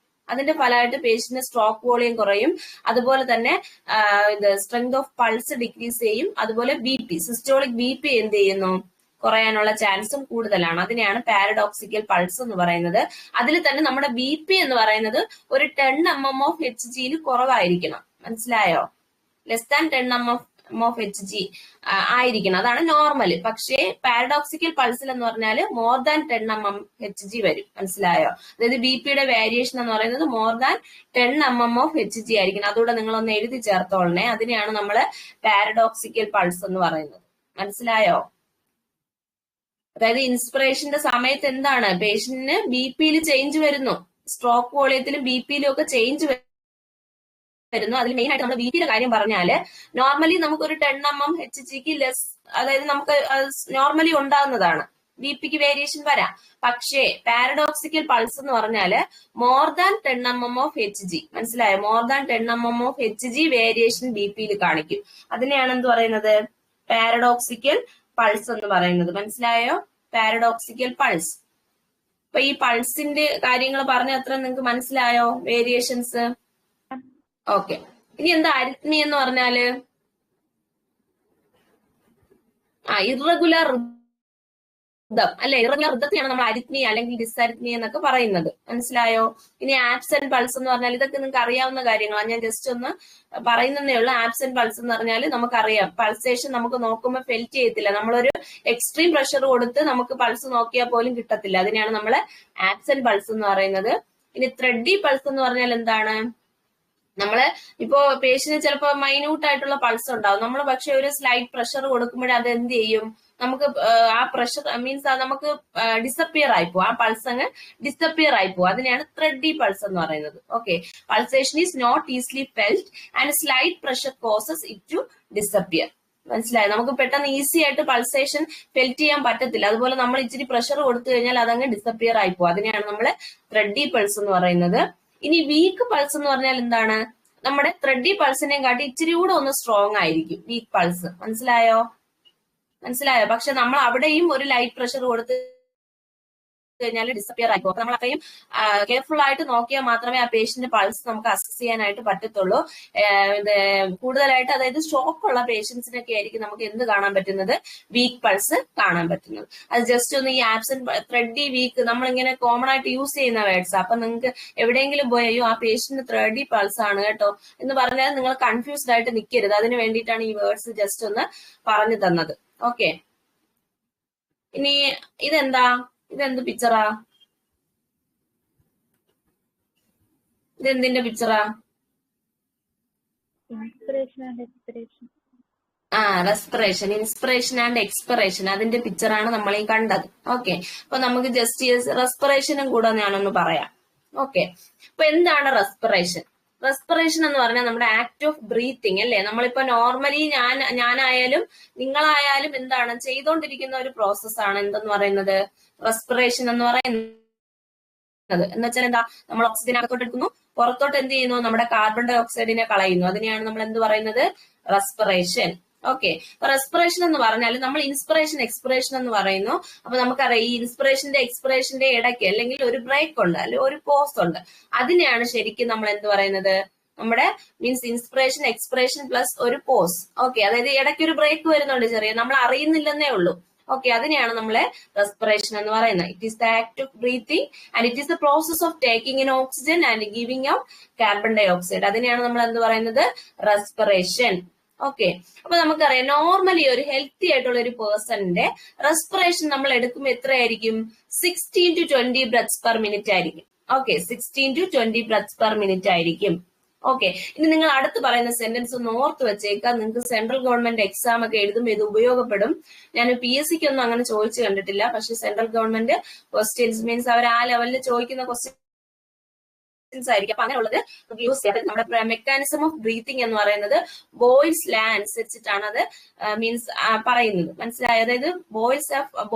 അതിന്റെ ഫലമായിട്ട് പേഷ്യന്റ് സ്ട്രോക്ക് വോളിയം കുറയും, അതുപോലെ തന്നെ സ്ട്രെങ്ത് ഓഫ് പൾസ് ഡിക്രീസ് ചെയ്യും, അതുപോലെ സിസ്റ്റോളിക് BP എന്ത് ചെയ്യുന്നു, കുറയാനുള്ള ചാൻസും കൂടുതലാണ്. അതിനെയാണ് പാരഡോക്സിക്കൽ പൾസ് എന്ന് പറയുന്നത്. അതിൽ തന്നെ നമ്മുടെ BP എന്ന് പറയുന്നത് ഒരു 10 mm of Hg കുറവായിരിക്കണം. മനസ്സിലായോ? Less than 10 mm of Hg ആയിരിക്കണം, അതാണ് നോർമൽ. പക്ഷേ പാരഡോക്സിക്കൽ പൾസിൽ എന്ന് പറഞ്ഞാൽ മോർ ദാൻ 10 mm Hg വരും. മനസ്സിലായോ? അതായത് BPയുടെ വേരിയേഷൻ എന്ന് പറയുന്നത് more than 10 mm of Hg ആയിരിക്കണം. അതുകൂടെ നിങ്ങളൊന്ന് എഴുതി ചേർത്തോളണേ. അതിനെയാണ് നമ്മൾ പാരഡോക്സിക്കൽ പൾസ് എന്ന് പറയുന്നത്. മനസ്സിലായോ? അതായത് ഇൻസ്പിറേഷന്റെ സമയത്ത് എന്താണ് പേഷ്യന്റിന് BPയിൽ ചേഞ്ച് വരുന്നു, സ്ട്രോക്ക് വോളിയത്തിലും BPയിലും ഒക്കെ ചേഞ്ച് വരുന്നു. അതിൽ മെയിൻ ആയിട്ട് നമ്മൾ BPയുടെ കാര്യം പറഞ്ഞാല് നോർമലി നമുക്കൊരു 10 mm Hgക്ക് ലെസ്, അതായത് നമുക്ക് നോർമലി ഉണ്ടാകുന്നതാണ്, BPക്ക് വേരിയേഷൻ വരാം. പക്ഷേ പാരഡോക്സിക്കൽ പൾസ് എന്ന് പറഞ്ഞാല് more than 10 mm of Hg. മനസ്സിലായോ? More than 10 mm of Hg variation BPയിൽ കാണിക്കും. അതിനെയാണ് എന്ത് പറയുന്നത്? പാരഡോക്സിക്കൽ പൾസ് എന്ന് പറയുന്നത്. മനസ്സിലായോ? Paradoxical pulse. അപ്പൊ ഈ പൾസിന്റെ കാര്യങ്ങൾ പറഞ്ഞ അത്ര നിങ്ങൾക്ക് മനസ്സിലായോ? വേരിയേഷൻസ്. ഓക്കെ, ഇനി എന്താ അരിത്മി എന്ന് പറഞ്ഞാല്? ഇറഗുലർ ഋതം അല്ലെ, ഇറഗുലർ ഋതത്തെയാണ് നമ്മൾ അരിത്മി അല്ലെങ്കിൽ ഡിസരിത്മി എന്നൊക്കെ പറയുന്നത്. മനസ്സിലായോ? ഇനി ആബ്സെന്റ് പൾസ് എന്ന് പറഞ്ഞാൽ ഇതൊക്കെ നിങ്ങൾക്ക് അറിയാവുന്ന കാര്യങ്ങളാണ്, ഞാൻ ജസ്റ്റ് ഒന്ന് പറയുന്നതേ ഉള്ളൂ. ആബ്സെന്റ് പൾസ് എന്ന് പറഞ്ഞാൽ നമുക്കറിയാം പൾസേഷൻ നമുക്ക് നോക്കുമ്പോൾ ഫെൽറ്റ് ചെയ്യത്തില്ല, നമ്മളൊരു എക്സ്ട്രീം പ്രഷർ കൊടുത്ത് നമുക്ക് പൾസ് നോക്കിയാൽ പോലും കിട്ടത്തില്ല. അതിനെയാണ് നമ്മൾ ആബ്സെന്റ് പൾസ് എന്ന് പറയുന്നത്. ഇനി ത്രെഡി പൾസ് എന്ന് പറഞ്ഞാൽ എന്താണ്? നമ്മള് ഇപ്പോ പേഷ്യന്റ് ചിലപ്പോൾ മൈന്യൂട്ട് ആയിട്ടുള്ള പൾസ് ഉണ്ടാവും, നമ്മൾ പക്ഷെ ഒരു സ്ലൈറ്റ് പ്രഷർ കൊടുക്കുമ്പോഴേ അത് എന്ത് ചെയ്യും, നമുക്ക് ആ പ്രഷർ മീൻസ് നമുക്ക് ഡിസപ്പിയർ ആയിപ്പോ, ആ പൾസ് അങ്ങ് ഡിസപ്പിയർ ആയിപ്പോ. അതിനെയാണ് ത്രെഡി പൾസ് എന്ന് പറയുന്നത്. Okay, pulsation is not easily felt and slight pressure causes it to disappear. മനസ്സിലായോ? നമുക്ക് പെട്ടെന്ന് ഈസി ആയിട്ട് പൾസേഷൻ ഫെൽറ്റ് ചെയ്യാൻ പറ്റത്തില്ല. അതുപോലെ നമ്മൾ ഇച്ചിരി പ്രഷർ കൊടുത്തു കഴിഞ്ഞാൽ അതങ്ങ് ഡിസപ്പിയർ ആയിപ്പോ. അതിനെയാണ് നമ്മൾ ത്രെഡി പൾസ് എന്ന് പറയുന്നത്. ഇനി വീക്ക് പൾസ് എന്ന് പറഞ്ഞാൽ എന്താണ്? നമ്മുടെ ത്രെഡി പൾസിനെയും കാട്ടി ഇച്ചിരി കൂടെ ഒന്ന് സ്ട്രോങ് ആയിരിക്കും വീക്ക് പൾസ്. മനസ്സിലായോ? പക്ഷെ നമ്മൾ അവിടെയും ഒരു ലൈറ്റ് പ്രഷർ കൊടുത്ത് കഴിഞ്ഞാൽ ഡിസപ്പിയർ ആയിപ്പോ. നമ്മൾ അത്രയും കെയർഫുൾ ആയിട്ട് നോക്കിയാൽ മാത്രമേ ആ പേഷ്യന്റ് പൾസ് നമുക്ക് അസസ് ചെയ്യാനായിട്ട് പറ്റത്തുള്ളൂ. കൂടുതലായിട്ട് അതായത് ഷോക്ക് ഉള്ള പേഷ്യൻസിനൊക്കെ ആയിരിക്കും നമുക്ക് എന്ത് കാണാൻ പറ്റുന്നത്? വീക്ക് പൾസ് കാണാൻ പറ്റുന്നത്. അത് ജസ്റ്റ് ഒന്ന് ഈ ആബ്സെന്റ് ത്രെഡി വീക്ക് നമ്മളിങ്ങനെ കോമൺ ആയിട്ട് യൂസ് ചെയ്യുന്ന വേർഡ്സ്. അപ്പൊ നിങ്ങൾക്ക് എവിടെയെങ്കിലും പോയോ ആ പേഷ്യന്റ് ത്രെഡി പൾസ് ആണ് കേട്ടോ എന്ന് പറഞ്ഞാൽ നിങ്ങൾ കൺഫ്യൂസ്ഡ് ആയിട്ട് നിൽക്കരുത്. അതിന് വേണ്ടിയിട്ടാണ് ഈ വേർഡ്സ് ജസ്റ്റ് ഒന്ന് പറഞ്ഞു തന്നത്. ഓക്കെ, ഇനി ഇതെന്ത് പിക്ചറാ? ഇതെന്തിന്റെ പിക്ചറാ? റെസ്പിറേഷൻ, ഇൻസ്പിറേഷൻ ആൻഡ് എക്സ്പിറേഷൻ, അതിന്റെ പിക്ചറാണ് നമ്മൾ ഈ കണ്ടത്. ഓക്കെ, അപ്പൊ നമുക്ക് ജസ്റ്റ് റെസ്പിറേഷനും കൂടെ ഞാനൊന്ന് പറയാം. ഓക്കെ, അപ്പൊ എന്താണ് റെസ്പിറേഷൻ? റെസ്പിറേഷൻ എന്ന് പറഞ്ഞാൽ നമ്മുടെ ആക്ട് ഓഫ് ബ്രീത്തിങ് അല്ലെ. നമ്മളിപ്പോ നോർമലി ഞാനായാലും നിങ്ങളായാലും എന്താണ് ചെയ്തുകൊണ്ടിരിക്കുന്ന ഒരു പ്രോസസ്സാണ് എന്തെന്ന് പറയുന്നത്? റെസ്പിറേഷൻ എന്ന് പറയുന്നത്. എന്ന് വെച്ചാൽ എന്താ? നമ്മൾ ഓക്സിജൻ അകത്തോട്ട് എടുക്കുന്നു, പുറത്തോട്ട് എന്ത് ചെയ്യുന്നു? നമ്മുടെ കാർബൺ ഡൈ ഓക്സൈഡിനെ കളയുന്നു. അതിനെയാണ് നമ്മൾ എന്ത് പറയുന്നത്? റെസ്പിറേഷൻ. ഓക്കെ. അപ്പൊ റെസ്പിറേഷൻ എന്ന് പറഞ്ഞാൽ നമ്മൾ ഇൻസ്പിറേഷൻ എക്സ്പിറേഷൻ എന്ന് പറയുന്നു. അപ്പൊ നമുക്കറിയാം ഈ ഇൻസ്പിറേഷന്റെ എക്സ്പിറേഷന്റെ ഇടയ്ക്ക് അല്ലെങ്കിൽ ഒരു ബ്രേക്ക് ഉണ്ട്, അല്ലെങ്കിൽ ഒരു പോസ് ഉണ്ട്. അതിനെയാണ് ശരിക്കും നമ്മൾ എന്ത് പറയുന്നത്, നമ്മുടെ മീൻസ് ഇൻസ്പിറേഷൻ എക്സ്പിറേഷൻ പ്ലസ് ഒരു പോസ്. ഓക്കെ, അതായത് ഇടയ്ക്ക് ഒരു ബ്രേക്ക് വരുന്നുണ്ട് ചെറിയ, നമ്മൾ അറിയുന്നില്ലെന്നേ ഉള്ളൂ. ഓക്കെ, അതിനെയാണ് നമ്മളെ റെസ്പിറേഷൻ എന്ന് പറയുന്നത്. It is the act of breathing and it is the process of taking in oxygen and giving out carbon dioxide. അതിനെയാണ് നമ്മൾ എന്ത് പറയുന്നത്, റെസ്പിറേഷൻ. ഓക്കെ, അപ്പൊ നമുക്കറിയാം നോർമലി ഒരു ഹെൽത്തി ആയിട്ടുള്ള ഒരു പേഴ്സണിന്റെ റെസ്പിറേഷൻ നമ്മൾ എടുക്കുമ്പോൾ എത്രയായിരിക്കും, 16 to 20 ബ്രെത്ത്സ് പെർ മിനിറ്റ് ആയിരിക്കും. Okay, 16 to 20 breaths per minute ആയിരിക്കും. ഓക്കെ, ഇനി നിങ്ങൾ അടുത്ത് പറയുന്ന സെന്റൻസ് ഒന്ന് ഓർത്ത് വെച്ചേക്കാം. നിങ്ങൾക്ക് സെൻട്രൽ ഗവൺമെന്റ് എക്സാം ഒക്കെ എഴുതുമ്പോൾ ഇത് ഉപയോഗപ്പെടും. ഞാൻ PSC ഒന്നും അങ്ങനെ ചോദിച്ചു കണ്ടിട്ടില്ല, പക്ഷെ സെൻട്രൽ ഗവൺമെന്റ് ക്വസ്റ്റ്യൻസ് മീൻസ് അവർ ആ ലെവലിൽ ചോദിക്കുന്ന ക്വസ്റ്റ്യൻസ് ആയിരിക്കും. അപ്പൊ അങ്ങനെയുള്ളത് യൂസ് ചെയ്യാം. നമ്മുടെ മെക്കാനിസം ഓഫ് ബ്രീത്തിങ് എന്ന് പറയുന്നത് ബോയ്സ് ലാ അനുസരിച്ചിട്ടാണ് അത് മീൻസ് പറയുന്നത്. മനസ്സിലായത്? അതായത്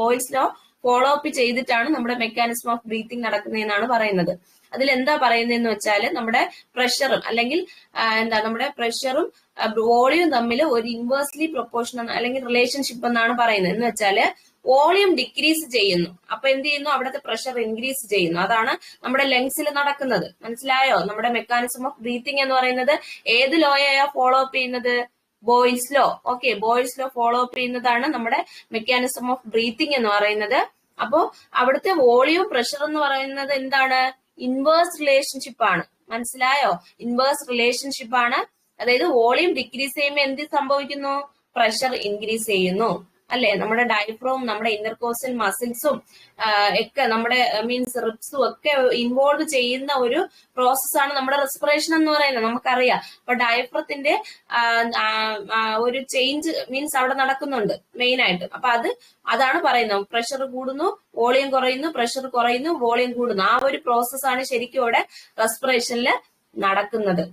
ബോയ്സ് ലോ ഫോളോ അപ്പ് ചെയ്തിട്ടാണ് നമ്മുടെ മെക്കാനിസം ഓഫ് ബ്രീത്തിങ് നടക്കുന്നതെന്നാണ് പറയുന്നത്. അതിൽ എന്താ പറയുന്നതെന്ന് വെച്ചാൽ നമ്മുടെ പ്രഷറും അല്ലെങ്കിൽ നമ്മുടെ പ്രഷറും വോളിയം തമ്മിൽ ഒരു ഇൻവേഴ്സ്ലി പ്രൊപ്പോർഷണൽ അല്ലെങ്കിൽ റിലേഷൻഷിപ്പ് എന്നാണ് പറയുന്നത്. എന്ന് വെച്ചാല് വോളിയം ഡിക്രീസ് ചെയ്യുന്നു, അപ്പൊ എന്ത് ചെയ്യുന്നു, അവിടുത്തെ പ്രഷർ ഇൻക്രീസ് ചെയ്യുന്നു. അതാണ് നമ്മുടെ ലങ്സിൽ നടക്കുന്നത്. മനസ്സിലായോ? നമ്മുടെ മെക്കാനിസം ഓഫ് ബ്രീത്തിങ് എന്ന് പറയുന്നത് ഏത് ലോയാ ഫോളോ അപ്പ് ചെയ്യുന്നത്, ബോയ്സ് ലോ. ഓക്കെ, ബോയ്സ് ലോ ഫോളോ അപ്പ് ചെയ്യുന്നതാണ് നമ്മുടെ മെക്കാനിസം ഓഫ് ബ്രീത്തിങ് എന്ന് പറയുന്നത്. അപ്പോ അവിടുത്തെ വോളിയം പ്രഷർ എന്ന് പറയുന്നത് എന്താണ്, ഇൻവേഴ്സ് റിലേഷൻഷിപ്പ് ആണ്. മനസ്സിലായോ? ഇൻവേഴ്സ് റിലേഷൻഷിപ്പ് ആണ്. അതായത് വോളിയം ഡിക്രീസ് ചെയ്യുമ്പോൾ എന്ത് സംഭവിക്കുന്നു, പ്രഷർ ഇൻക്രീസ് ചെയ്യുന്നു. അല്ലെ? നമ്മുടെ ഡയഫ്രോം, നമ്മുടെ ഇന്റർകോസ്റ്റൽ മസിൽസും ഒക്കെ നമ്മുടെ മീൻസ് റിബ്സും ഒക്കെ ഇൻവോൾവ് ചെയ്യുന്ന ഒരു പ്രോസസ്സാണ് നമ്മുടെ റെസ്പിറേഷൻ എന്ന് പറയുന്നത്. നമുക്കറിയാം. അപ്പൊ ഡയഫ്രത്തിന്റെ ഒരു ചേഞ്ച് മീൻസ് അവിടെ നടക്കുന്നുണ്ട് മെയിൻ ആയിട്ട്. അപ്പൊ അതാണ് പറയുന്നത്. പ്രഷർ കൂടുന്നു, വോളിയം കുറയുന്നു, പ്രഷർ കുറയുന്നു, വോളിയം കൂടുന്നു. ആ ഒരു പ്രോസസ്സാണ് ശരിക്കും ഇവിടെ റെസ്പിറേഷനിൽ നടക്കുന്നത്.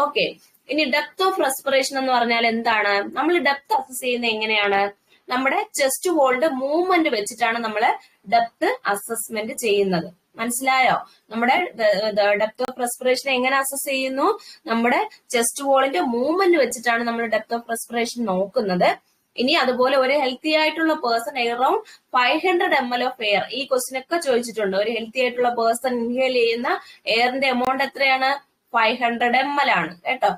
ഓക്കെ, ഇനി ഡെപ്ത് ഓഫ് റെസ്പിറേഷൻ എന്ന് പറഞ്ഞാൽ എന്താണ്? നമ്മൾ ഡെപ്ത് അസസ് ചെയ്യുന്നത് എങ്ങനെയാണ്? നമ്മുടെ ചെസ്റ്റ് വോളിന്റെ മൂവ്മെന്റ് വെച്ചിട്ടാണ് നമ്മൾ ഡെപ്ത് അസസ്മെന്റ് ചെയ്യുന്നത്. മനസ്സിലായോ? നമ്മുടെ ഡെപ്ത് ഓഫ് റെസ്പിറേഷൻ എങ്ങനെ അസസ് ചെയ്യുന്നു? നമ്മുടെ ചെസ്റ്റ് വോളിന്റെ മൂവ്മെന്റ് വെച്ചിട്ടാണ് നമ്മൾ ഡെപ്ത് ഓഫ് റെസ്പിറേഷൻ നോക്കുന്നത്. ഇനി അതുപോലെ ഒരു ഹെൽത്തി ആയിട്ടുള്ള person around 500 ml of air, ഈ ക്വസ്റ്റ്യൻ ഒക്കെ ചോദിച്ചിട്ടുണ്ട്. ഒരു ഹെൽത്തി ആയിട്ടുള്ള പേഴ്സൺ ഇൻഹേൽ ചെയ്യുന്ന എയറിന്റെ എമൗണ്ട് എത്രയാണ്, 500 ml ആണ് കേട്ടോ.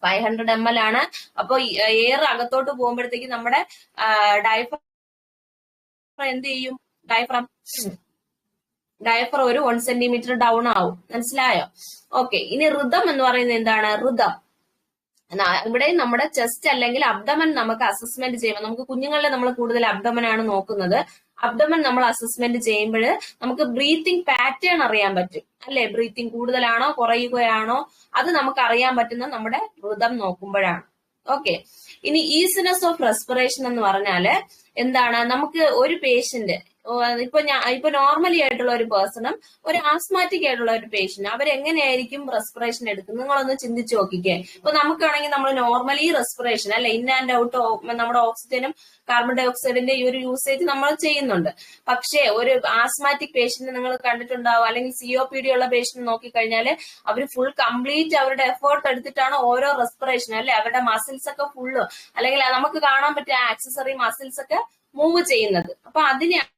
500 ml ആണ്. അപ്പൊ എയർ അകത്തോട്ട് പോകുമ്പോഴത്തേക്ക് നമ്മുടെ ഡയഫ്രം എന്ത് ചെയ്യും, ഡയഫ്രം ഒരു 1 centimeter ഡൗൺ ആവും. മനസ്സിലായോ? ഓക്കെ, ഇനി റിതം എന്ന് പറയുന്നത് എന്താണ്? റിതം ഇവിടെ നമ്മുടെ ചെസ്റ്റ് അല്ലെങ്കിൽ അബ്ഡമൻ നമുക്ക് അസസ്മെന്റ് ചെയ്യുമ്പോൾ, നമുക്ക് കുഞ്ഞുങ്ങളിലെ നമ്മൾ കൂടുതൽ അബ്ഡമൻ ആണ് നോക്കുന്നത്. അബ്ഡമൻ നമ്മൾ അസസ്മെന്റ് ചെയ്യുമ്പോൾ നമുക്ക് ബ്രീത്തിങ് പാറ്റേൺ അറിയാൻ പറ്റും. അല്ലെ? ബ്രീത്തിങ് കൂടുതലാണോ കുറയുകയാണോ അത് നമുക്ക് അറിയാൻ പറ്റുന്ന നമ്മുടെ റിതം നോക്കുമ്പോഴാണ്. ഓക്കെ, ഇനി ഈസിനെസ് ഓഫ് റെസ്പിറേഷൻ എന്ന് പറഞ്ഞാല് എന്താണ്? നമുക്ക് ഒരു പേഷ്യന്റ് ഇപ്പൊ നോർമലി ആയിട്ടുള്ള ഒരു പേഴ്സണും ഒരു ആസ്മാറ്റിക് ആയിട്ടുള്ള ഒരു പേഷ്യന്റ് അവരെങ്ങനെയായിരിക്കും റെസ്പിറേഷൻ എടുക്കുന്നത് നിങ്ങളൊന്ന് ചിന്തിച്ചു നോക്കിക്കേ. ഇപ്പൊ നമുക്കാണെങ്കിൽ നമ്മൾ നോർമലി റെസ്പിറേഷൻ അല്ലെ, ഇൻ ആൻഡ് ഔട്ട് നമ്മുടെ ഓക്സിജനും കാർബൺ ഡൈ ഓക്സൈഡിന്റെ ഈ ഒരു യൂസേജ് നമ്മൾ ചെയ്യുന്നുണ്ട്. പക്ഷേ ഒരു ആസ്മാറ്റിക് പേഷ്യന്റ് നിങ്ങൾ കണ്ടിട്ടുണ്ടാവും, അല്ലെങ്കിൽ COPD ഉള്ള പേഷ്യന്റ് നോക്കിക്കഴിഞ്ഞാല് അവർ ഫുൾ കംപ്ലീറ്റ് അവരുടെ എഫേർട്ട് എടുത്തിട്ടാണ് ഓരോ റെസ്പിറേഷൻ അല്ലെ, അവരുടെ മസിൽസ് ഒക്കെ ഫുള്ള് അല്ലെങ്കിൽ നമുക്ക് കാണാൻ പറ്റിയ ആക്സസറി മസിൽസ് ഒക്കെ മൂവ് ചെയ്യുന്നത്. അപ്പൊ അതിനെയാണ്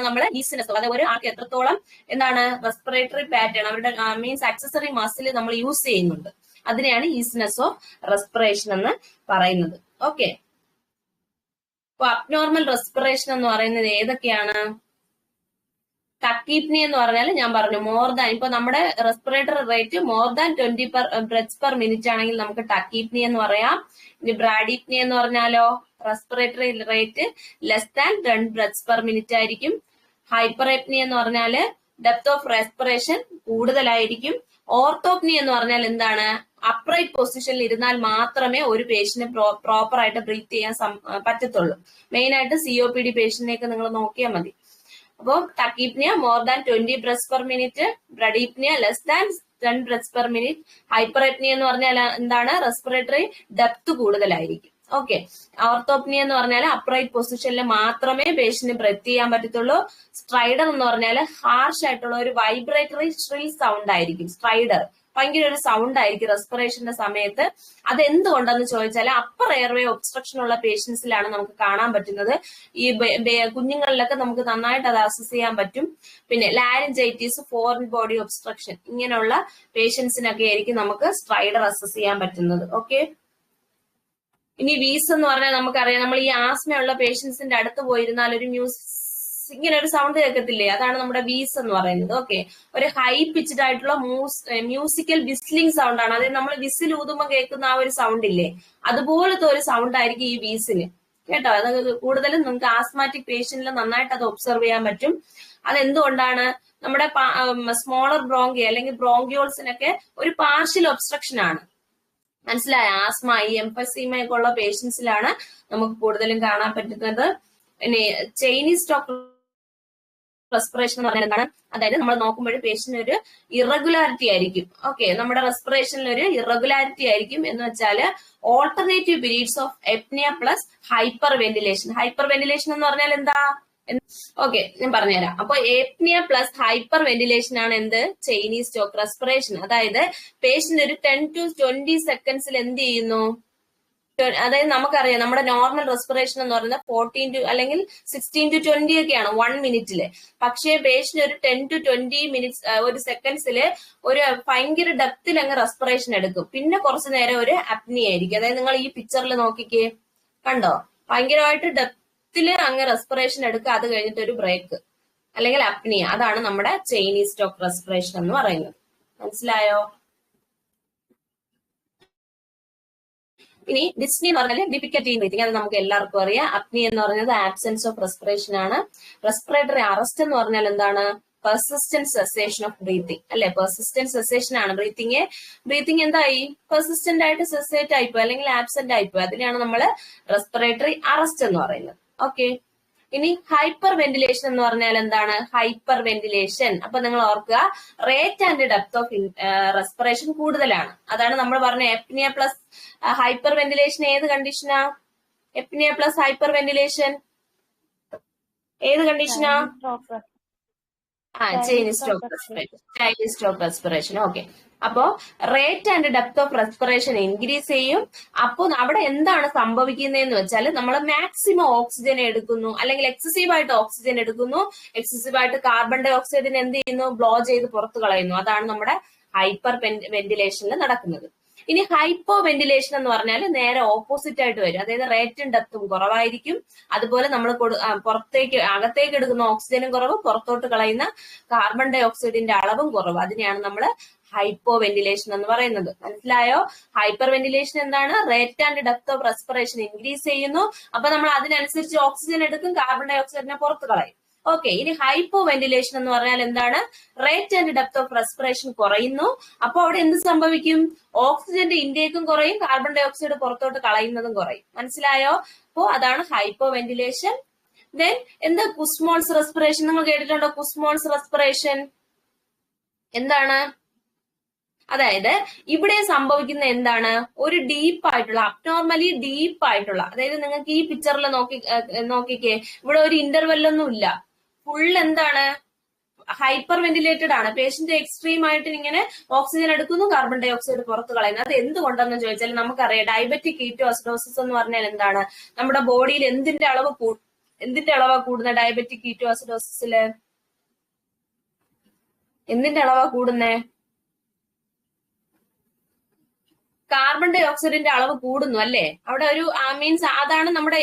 നമ്മൾ ഈസിനെസ്, അതായത് ഒരു ആൾക്ക് എത്രത്തോളം എന്താണ് റെസ്പിറേറ്ററി പാറ്റേൺ അവരുടെ മീൻസ് ആക്സസറി മസിൽ നമ്മൾ യൂസ് ചെയ്യുന്നുണ്ട്, അതിനെയാണ് ഈസിനെസ് ഓഫ് റെസ്പിറേഷൻ എന്ന് പറയുന്നത്. ഓക്കെ, അപ്പൊ അബ്നോർമൽ റെസ്പിറേഷൻ എന്ന് പറയുന്നത് ഏതൊക്കെയാണ്? ടക്കീപ്നി എന്ന് പറഞ്ഞാൽ ഞാൻ പറഞ്ഞു മോർ ദാൻ, ഇപ്പൊ നമ്മുടെ respiratory rate more than 20 breaths per minute ആണെങ്കിൽ നമുക്ക് ടക്കീപ്നി എന്ന് പറയാം. ഇനി ബ്രാഡീപ്നി എന്ന് പറഞ്ഞാലോ respiratory rate less than 10 breaths per minute ആയിരിക്കും. ഹൈപ്പറേപ്നി എന്ന് പറഞ്ഞാല് ഡെപ്ത് ഓഫ് റെസ്പിറേഷൻ കൂടുതലായിരിക്കും. ഓർത്തോപ്നി എന്ന് പറഞ്ഞാൽ എന്താണ്? അപ്രൈറ്റ് പൊസിഷനിൽ ഇരുന്നാൽ മാത്രമേ ഒരു പേഷ്യന്റ് പ്രോപ്പർ ആയിട്ട് ബ്രീത്ത് ചെയ്യാൻ പറ്റത്തുള്ളൂ. മെയിൻ ആയിട്ട് COPD പേഷ്യന്റിനെയൊക്കെ നിങ്ങൾ നോക്കിയാൽ മതി. അപ്പോൾ tachypnoea more than 20 breaths per minute, bradypnoea less than 10 breaths per minute. Hyperpnoea എന്ന് പറഞ്ഞാൽ എന്താണ്? റെസ്പിറേറ്ററി ഡെപ്ത് കൂടുതലായിരിക്കും. ഓക്കെ, ഓർത്തോപ്നിയ എന്ന് പറഞ്ഞാൽ അപ്രൈറ്റ് പൊസിഷനിൽ മാത്രമേ പേഷ്യന്റ് ബ്രെത്ത് ചെയ്യാൻ പറ്റത്തുള്ളൂ. സ്ട്രൈഡർ എന്ന് പറഞ്ഞാൽ ഹാർഷ് ആയിട്ടുള്ള ഒരു വൈബ്രേറ്ററി ഷ്രിൽ സൗണ്ട് ആയിരിക്കും സ്ട്രൈഡർ. ഭയങ്കര ഒരു സൗണ്ട് ആയിരിക്കും റെസ്പിറേഷന്റെ സമയത്ത്. അത് എന്തുകൊണ്ടെന്ന് ചോദിച്ചാൽ അപ്പർ എയർവേ ഒബ്സ്ട്രക്ഷൻ ഉള്ള പേഷ്യൻസിലാണ് നമുക്ക് കാണാൻ പറ്റുന്നത്. ഈ കുഞ്ഞുങ്ങളിലൊക്കെ നമുക്ക് നന്നായിട്ട് അത് അസസ് ചെയ്യാൻ പറ്റും. പിന്നെ ലാരിഞ്ചൈറ്റിസ്, ഫോറിൻ ബോഡി ഒബ്സ്ട്രക്ഷൻ ഇങ്ങനെയുള്ള പേഷ്യൻസിനൊക്കെ ആയിരിക്കും നമുക്ക് സ്ട്രൈഡർ അസസ് ചെയ്യാൻ പറ്റുന്നത്. ഓക്കെ, ഇനി വീസ് എന്ന് പറഞ്ഞാൽ നമുക്കറിയാം, നമ്മൾ ഈ ആസ്മയുള്ള പേഷ്യൻസിന്റെ അടുത്ത് പോയിരുന്നാൽ ഒരു ഇങ്ങനെ ഒരു സൗണ്ട് കേൾക്കത്തില്ലേ, അതാണ് നമ്മുടെ വീസ് എന്ന് പറയുന്നത്. ഓക്കെ, ഒരു ഹൈ പിച്ച്ഡ് ആയിട്ടുള്ള മ്യൂസിക്കൽ വിസ്ലിംഗ് സൗണ്ട് ആണ്. അതായത് നമ്മൾ വിസിൽ ഊതുമ്പോൾ കേൾക്കുന്ന ആ ഒരു സൗണ്ട് ഇല്ലേ, അതുപോലത്തെ ഒരു സൗണ്ട് ആയിരിക്കും ഈ വീസിന് കേട്ടോ. അത് കൂടുതലും നിങ്ങൾക്ക് ആസ്മാറ്റിക് പേഷ്യന്റിൽ നന്നായിട്ട് അത് ഒബ്സർവ് ചെയ്യാൻ പറ്റും. അതെന്തുകൊണ്ടാണ്? നമ്മുടെ സ്മോളർ ബ്രോങ്കി അല്ലെങ്കിൽ ബ്രോങ്കിയോൾസിനൊക്കെ ഒരു പാർഷ്യൽ ഒബ്സ്ട്രക്ഷൻ ആണ്. മനസ്സിലായ? ആസ്മ, ഈ എംഫസീമയൊക്കെ ഉള്ള പേഷ്യൻസിലാണ് നമുക്ക് കൂടുതലും കാണാൻ പറ്റുന്നത്. പിന്നെ ചൈനീസ് സ്റ്റോക്ക് റെസ്പിറേഷൻ എന്ന് പറഞ്ഞാൽ എന്താണ്? അതായത് നമ്മൾ നോക്കുമ്പോൾ പേഷ്യന്റ് ഒരു ഇറഗുലാരിറ്റി ആയിരിക്കും. ഓക്കെ, നമ്മുടെ റെസ്പിറേഷനിൽ ഒരു ഇറഗുലാരിറ്റി ആയിരിക്കും എന്ന് വെച്ചാല് alternative periods of apnoea plus hyperventilation. Hyperventilation എന്ന് പറഞ്ഞാൽ എന്താ? ഓക്കെ, ഞാൻ പറഞ്ഞുതരാം. അപ്പൊ ഏപ്നിയ പ്ലസ് ഹൈപ്പർ വെന്റിലേഷൻ ആണ് എന്ത്? Chinese Stokes respiration. അതായത് പേഷ്യന്റ് ഒരു 10 to 20 സെക്കൻഡ്സിൽ എന്ത് ചെയ്യുന്നു? അതായത് നമുക്കറിയാം നമ്മുടെ നോർമൽ റെസ്പിറേഷൻ എന്ന് പറയുന്നത് 14 to അല്ലെങ്കിൽ 16 to 20 ഒക്കെയാണ് 1 മിനിറ്റില്. പക്ഷേ പേഷ്യന്റ് ഒരു 10 to 20 മിനിറ്റ്സ് ഒരു സെക്കൻഡ്സില് ഒരു ഭയങ്കര ഡെപ്തിൽ അങ്ങ് റെസ്പിറേഷൻ എടുക്കും. പിന്നെ കുറച്ചു നേരം ഒരു അപ്നി ആയിരിക്കും. അതായത് നിങ്ങൾ ഈ പിക്ചറിൽ നോക്കിക്കേ, കണ്ടോ? ഭയങ്കരമായിട്ട് ഡെപ്തില് അങ്ങ് റെസ്പിറേഷൻ എടുക്കുക, അത് കഴിഞ്ഞിട്ട് ഒരു ബ്രേക്ക് അല്ലെങ്കിൽ അപ്നിയ. അതാണ് നമ്മുടെ ചൈനീസ് സ്റ്റോക്ക് റെസ്പിറേഷൻ എന്ന് പറയുന്നത്. മനസ്സിലായോ? ഇനി ഡിസ്നി എന്ന് പറഞ്ഞാൽ ഡിഫിക്കൽറ്റി ഇൻ ബ്രീത്തിങ്, അത് നമുക്ക് എല്ലാവർക്കും അറിയാം. അപ്നി എന്ന് പറയുന്നത് ആബ്സെൻസ് ഓഫ് റെസ്പിറേഷൻ ആണ്. റെസ്പിറേറ്ററി അറസ്റ്റ് എന്ന് പറഞ്ഞാൽ എന്താണ്? പെർസിസ്റ്റന്റ് സെസേഷൻ ഓഫ് ബ്രീത്തിങ് അല്ലെ? പെർസിസ്റ്റന്റ് സെസേഷൻ ആണ്. ബ്രീത്തിങ് എന്തായി? പെർസിസ്റ്റന്റ് ആയിട്ട് സെസേറ്റ് ആയിപ്പോയി അല്ലെങ്കിൽ ആബ്സെന്റ് ആയിപ്പോയി. അതിനെയാണ് നമ്മൾ റെസ്പിറേറ്ററി അറസ്റ്റ് എന്ന് പറയുന്നത്. ഓക്കെ, ഇനി ഹൈപ്പർ വെന്റിലേഷൻ എന്ന് പറഞ്ഞാൽ എന്താണ്? ഹൈപ്പർ വെന്റിലേഷൻ, അപ്പൊ നിങ്ങൾ ഓർക്കുക, rate and depth of respiration കൂടുതലാണ്. അതാണ് നമ്മൾ പറഞ്ഞ എപ്നിയ പ്ലസ് ഹൈപ്പർ വെന്റിലേഷൻ ഏത് കണ്ടീഷനാ? എപ്നിയ പ്ലസ് ഹൈപ്പർ വെന്റിലേഷൻ ഏത് കണ്ടീഷനാ? Cheyne Stokes respiration. ഓക്കെ, അപ്പോ rate and depth of respiration increase ചെയ്യും. അപ്പോൾ അവിടെ എന്താണ് സംഭവിക്കുന്നതെന്ന് വെച്ചാൽ നമ്മൾ മാക്സിമം ഓക്സിജൻ എടുക്കുന്നു അല്ലെങ്കിൽ എക്സസീവ് ആയിട്ട് ഓക്സിജൻ എടുക്കുന്നു. എക്സസീവ് ആയിട്ട് കാർബൺ ഡൈ ഓക്സൈഡിന് എന്ത് ചെയ്യുന്നു? ബ്ലോ ചെയ്ത് പുറത്തു കളയുന്നു. അതാണ് നമ്മുടെ ഹൈപ്പർ വെന്റിലേഷനിൽ നടക്കുന്നത്. ഇനി ഹൈപ്പോ വെന്റിലേഷൻ എന്ന് പറഞ്ഞാൽ നേരെ ഓപ്പോസിറ്റ് ആയിട്ട് വരും. അതായത് റേറ്റും ഡെപ്തും കുറവായിരിക്കും. അതുപോലെ നമ്മൾ അകത്തേക്ക് എടുക്കുന്ന ഓക്സിജനും കുറവ്, പുറത്തോട്ട് കളയുന്ന കാർബൺ ഡൈ ഓക്സൈഡിന്റെ അളവും കുറവ്. അതിനെയാണ് നമ്മൾ ഹൈപ്പോ വെന്റിലേഷൻ എന്ന് പറയുന്നത്. മനസ്സിലായോ? ഹൈപ്പർ വെന്റിലേഷൻ എന്താണ്? Rate and depth of respiration increase ചെയ്യുന്നു. അപ്പൊ നമ്മൾ അതിനനുസരിച്ച് ഓക്സിജൻ എടുക്കും, കാർബൺ ഡൈ ഓക്സൈഡിനെ പുറത്ത് കളയും. ഓക്കെ, ഇനി ഹൈപ്പോ വെന്റിലേഷൻ എന്ന് പറഞ്ഞാൽ എന്താണ്? Rate and depth of respiration കുറയുന്നു. അപ്പൊ അവിടെ എന്ത് സംഭവിക്കും? ഓക്സിജന്റെ ഇൻടേക്കും കുറയും, കാർബൺ ഡൈ ഓക്സൈഡ് പുറത്തോട്ട് കളയുന്നതും കുറയും. മനസ്സിലായോ? അപ്പോ അതാണ് ഹൈപ്പോ വെന്റിലേഷൻ. ദെൻ എന്താ കുസ്മോൾസ് റെസ്പിറേഷൻ? നിങ്ങൾ കേട്ടിട്ടുണ്ടോ കുസ്മോൾസ് റെസ്പിറേഷൻ? എന്താണ്? അതായത് ഇവിടെ സംഭവിക്കുന്ന എന്താണ്? ഒരു ഡീപ്പ് ആയിട്ടുള്ള, അബ്നോർമലി ഡീപ്പ് ആയിട്ടുള്ള, അതായത് നിങ്ങൾക്ക് ഈ പിക്ചറിൽ നോക്കിക്കേ, ഇവിടെ ഒരു ഇന്റർവെല്ലൊന്നും ഇല്ല. ഫുൾ എന്താണ്? ഹൈപ്പർ വെന്റിലേറ്റഡ് ആണ്. പേഷ്യന്റ് എക്സ്ട്രീം ആയിട്ട് ഇങ്ങനെ ഓക്സിജൻ എടുക്കുന്നു, കാർബൺ ഡൈ ഓക്സൈഡ് പുറത്ത് കളയുന്നു. അത് എന്തുകൊണ്ടെന്ന് ചോദിച്ചാൽ നമുക്കറിയാം, ഡയബറ്റിക് കീറ്റോഅസിഡോസിസ് എന്ന് പറഞ്ഞാൽ എന്താണ്? നമ്മുടെ ബോഡിയിൽ എന്തിന്റെ അളവാ കൂടുന്നത്? ഡയബറ്റിക് കീറ്റോഅസിഡോസിസില് എന്തിന്റെ അളവാ കൂടുന്നേ? കാർബൺ ഡൈ ഓക്സൈഡിന്റെ അളവ് കൂടുന്നു അല്ലേ? അവിടെ ഒരു മീൻസ് അതാണ് നമ്മുടെ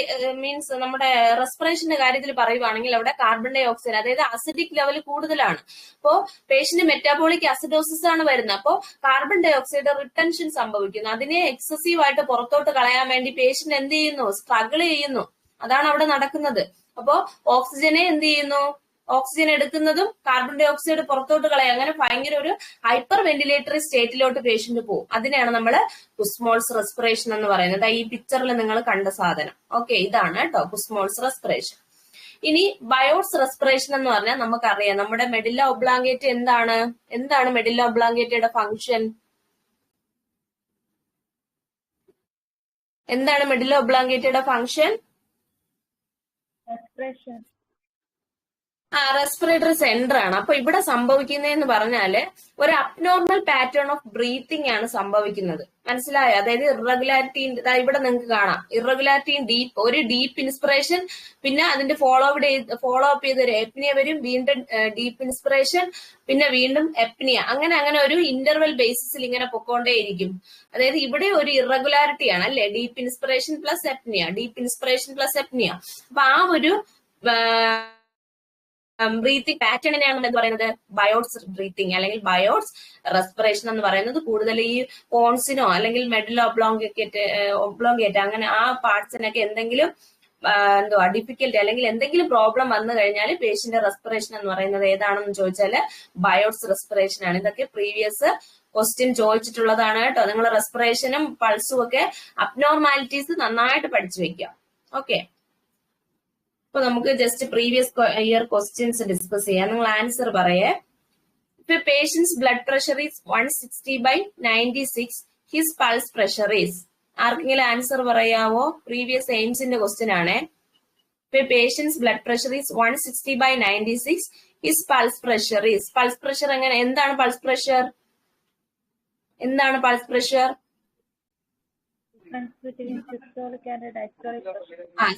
റെസ്പിറേഷന്റെ കാര്യത്തിൽ പറയുവാണെങ്കിൽ അവിടെ കാർബൺ ഡൈ ഓക്സൈഡ്, അതായത് അസിഡിക് ലെവൽ കൂടുതലാണ്. അപ്പോ പേഷ്യന്റ് മെറ്റാബോളിക് അസിഡോസിസ് ആണ് വരുന്നത്. അപ്പോ കാർബൺ ഡൈ ഓക്സൈഡ് റിട്ടൻഷൻ സംഭവിക്കുന്നു. അതിനെ എക്സസീവ് ആയിട്ട് പുറത്തോട്ട് കളയാൻ വേണ്ടി പേഷ്യന്റ് എന്ത് ചെയ്യുന്നു? സ്ട്രഗിൾ ചെയ്യുന്നു. അതാണ് അവിടെ നടക്കുന്നത്. അപ്പോ ഓക്സിജനെ എന്ത് ചെയ്യുന്നു? ഓക്സിജൻ എടുക്കുന്നതും കാർബൺ ഡൈ ഓക്സൈഡ് പുറത്തോട്ട് കളയും. അങ്ങനെ ഭയങ്കര ഒരു ഹൈപ്പർ വെന്റിലേറ്ററി സ്റ്റേറ്റിലോട്ട് പേഷ്യന്റ് പോകും. അതിനെയാണ് നമ്മൾ കുസ്മോൾസ് റെസ്പിറേഷൻ എന്ന് പറയുന്നത്. ഈ പിക്ചറിൽ നിങ്ങൾ കണ്ട സാധനം. ഓക്കെ, ഇതാണ് കേട്ടോ കുസ്മോൾസ് റെസ്പിറേഷൻ. ഇനി ബയോട്സ് റെസ്പിറേഷൻ എന്ന് പറഞ്ഞാൽ നമുക്കറിയാം, നമ്മുടെ മെഡില്ല ഒബ്ലാങ്കേറ്റ എന്താണ് മെഡില്ല ഒബ്ലാങ്കേറ്റയുടെ ഫംഗ്ഷൻ? എന്താണ് മെഡില്ല ഒബ്ലാങ്കേറ്റയുടെ ഫംഗ്ഷൻ? റെസ്പിറേറ്ററി സെന്റർ ആണ്. അപ്പൊ ഇവിടെ സംഭവിക്കുന്നതെന്ന് പറഞ്ഞാല് ഒരു അബ്നോർമൽ പാറ്റേൺ ഓഫ് ബ്രീത്തിങ് ആണ് സംഭവിക്കുന്നത്. മനസ്സിലായോ? അതായത് ഇറഗുലാരിറ്റി, ഇവിടെ നിങ്ങൾക്ക് കാണാം ഇറഗുലാരിറ്റി ഒരു ഡീപ്പ് ഇൻസ്പിറേഷൻ, പിന്നെ അതിന്റെ ഫോളോ അപ്പ് ചെയ്ത് ഒരു എപ്നിയ വരും, വീണ്ടും ഡീപ്പ് ഇൻസ്പിറേഷൻ, പിന്നെ വീണ്ടും എപ്നിയ, അങ്ങനെ അങ്ങനെ ഒരു ഇന്റർവെൽ ബേസിസിൽ ഇങ്ങനെ പൊക്കോണ്ടേയിരിക്കും. അതായത് ഇവിടെ ഒരു ഇറഗുലാരിറ്റി ആണ് അല്ലെ, deep inspiration plus apnoea, deep inspiration plus apnoea. അപ്പൊ ആ ഒരു ബ്രീത്തിങ് പാറ്റേണിനെയാണ് എന്ന് പറയുന്നത് ബയോട്സ് ബ്രീത്തിങ് അല്ലെങ്കിൽ ബയോട്സ് റെസ്പിറേഷൻ എന്ന് പറയുന്നത്. കൂടുതൽ ഈ പോൺസിനോ അല്ലെങ്കിൽ മെഡലോ ഒബ്ലോങ്കേറ്റ് അങ്ങനെ ആ പാർട്സിനൊക്കെ എന്തെങ്കിലും ഡിഫിക്കൽട്ടി അല്ലെങ്കിൽ എന്തെങ്കിലും പ്രോബ്ലം വന്നു കഴിഞ്ഞാൽ പേഷ്യന്റ് റെസ്പിറേഷൻ എന്ന് പറയുന്നത് ഏതാണെന്ന് ചോദിച്ചാല് ബയോട്സ് റെസ്പിറേഷൻ ആണ്. ഇതൊക്കെ പ്രീവിയസ് ക്വസ്റ്റ്യൻ ചോദിച്ചിട്ടുള്ളതാണ് കേട്ടോ. നിങ്ങൾ റെസ്പിറേഷനും പൾസും ഒക്കെ അബ്നോർമാലിറ്റീസ് നന്നായിട്ട് പഠിച്ചു വെക്കുക. ഓക്കെ, അപ്പൊ നമുക്ക് just previous year questions discuss ചെയ്യാം. നിങ്ങൾ ആൻസർ പറയേ. If a patient's blood pressure is 160/96, his pulse pressure is. ആർക്കെങ്കിലും ആൻസർ പറയാവോ? പ്രീവിയസ് എയിംസിന്റെ ക്വസ്റ്റ്യൻ ആണ്. If a patient's blood pressure is 160/96, his pulse pressure is. Pulse pressure എങ്ങനെ, എന്താണ് pulse pressure? എന്താണ് pulse pressure?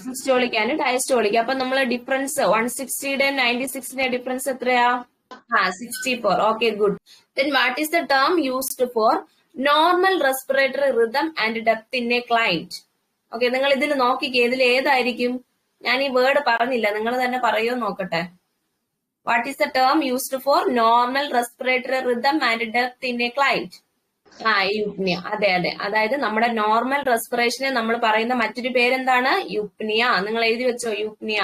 Systolic and diastolic. അപ്പൊ നമ്മൾ difference 160 96 difference എത്രയാ? 64. Okay, good. Then what is the term used for normal respiratory rhythm and depth in a client? Okay, നിങ്ങൾ ഇതിൽ നോക്കിക്കേ, ഇതിൽ ഏതായിരിക്കും? ഞാൻ ഈ വേർഡ് പറഞ്ഞില്ല, നിങ്ങൾ തന്നെ പറയോ നോക്കട്ടെ. What is the term used for normal respiratory rhythm and depth in a client? Eupnoea. അതെ അതെ, അതായത് നമ്മുടെ നോർമൽ റെസ്പിറേഷനെ നമ്മൾ പറയുന്ന മറ്റൊരു പേരെന്താണ്? യുപ്നിയ. നിങ്ങൾ എഴുതി വെച്ചോ, യുപ്നിയ.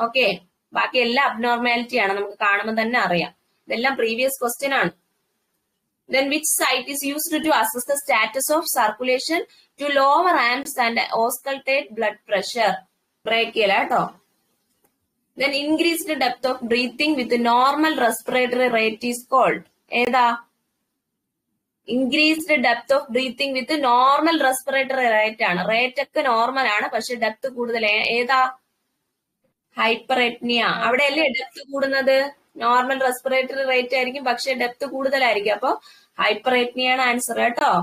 ഓക്കെ, ബാക്കി എല്ലാം അബ്നോർമാലിറ്റി ആണ്, നമുക്ക് കാണുമ്പോൾ തന്നെ അറിയാം. ഇതെല്ലാം പ്രീവിയസ് ക്വസ്റ്റ്യൻ ആണ്. Then which site is used to assess the status of circulation to lower amps and auscultate blood pressure? Brachial കേട്ടോ. Then increased depth of breathing with normal respiratory rate is called. ഏതാ? Increased depth of breathing with normal respiratory rate ആണ്. Rate ഒക്കെ normal ആണ്, പക്ഷെ depth കൂടുതൽ. ഏതാ? Hyperpnoea. അവിടെയല്ലേ depth കൂടുന്നത്? നോർമൽ റെസ്പിറേറ്ററി റേറ്റ് ആയിരിക്കും, പക്ഷെ ഡെപ്ത് കൂടുതലായിരിക്കും. അപ്പൊ ഹൈപ്പർ എപ്നിയ ആണ് ആൻസർ കേട്ടോ.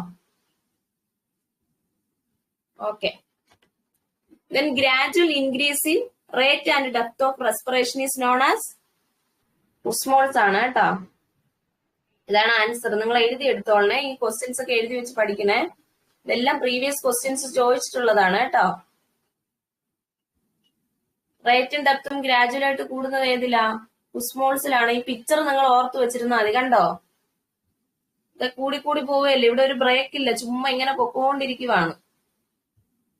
Okay, then gradual increase in rate and depth of respiration is known as Kussmaul's ആണ് കേട്ടോ. ഇതാണ് ആൻസർ. നിങ്ങൾ എഴുതി എടുത്തോളണേ, ഈ ക്വസ്റ്റ്യൻസ് ഒക്കെ എഴുതി വെച്ച് പഠിക്കണേ. ഇതെല്ലാം പ്രീവിയസ് ക്വസ്റ്റ്യൻസ് ചോദിച്ചിട്ടുള്ളതാണ് കേട്ടോ. റേറ്റും ഡെപ്തും ഗ്രാജുവൽ ആയിട്ട് കൂടുന്നത് ഏതിലാ? ഉസ്മോൾസിലാണ്. ഈ പിക്ചർ നിങ്ങൾ ഓർത്ത് വെച്ചിരുന്നാൽ മതി. കണ്ടോ, ഇത് കൂടി കൂടി പോവുകയല്ലേ, ഇവിടെ ഒരു ബ്രേക്ക് ഇല്ല, ചുമ്മാ ഇങ്ങനെ പൊക്കോണ്ടിരിക്കുവാണ്.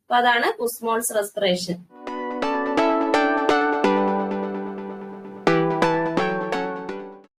അപ്പൊ അതാണ് ഉസ്മോൾസ് റെസ്പിറേഷൻ.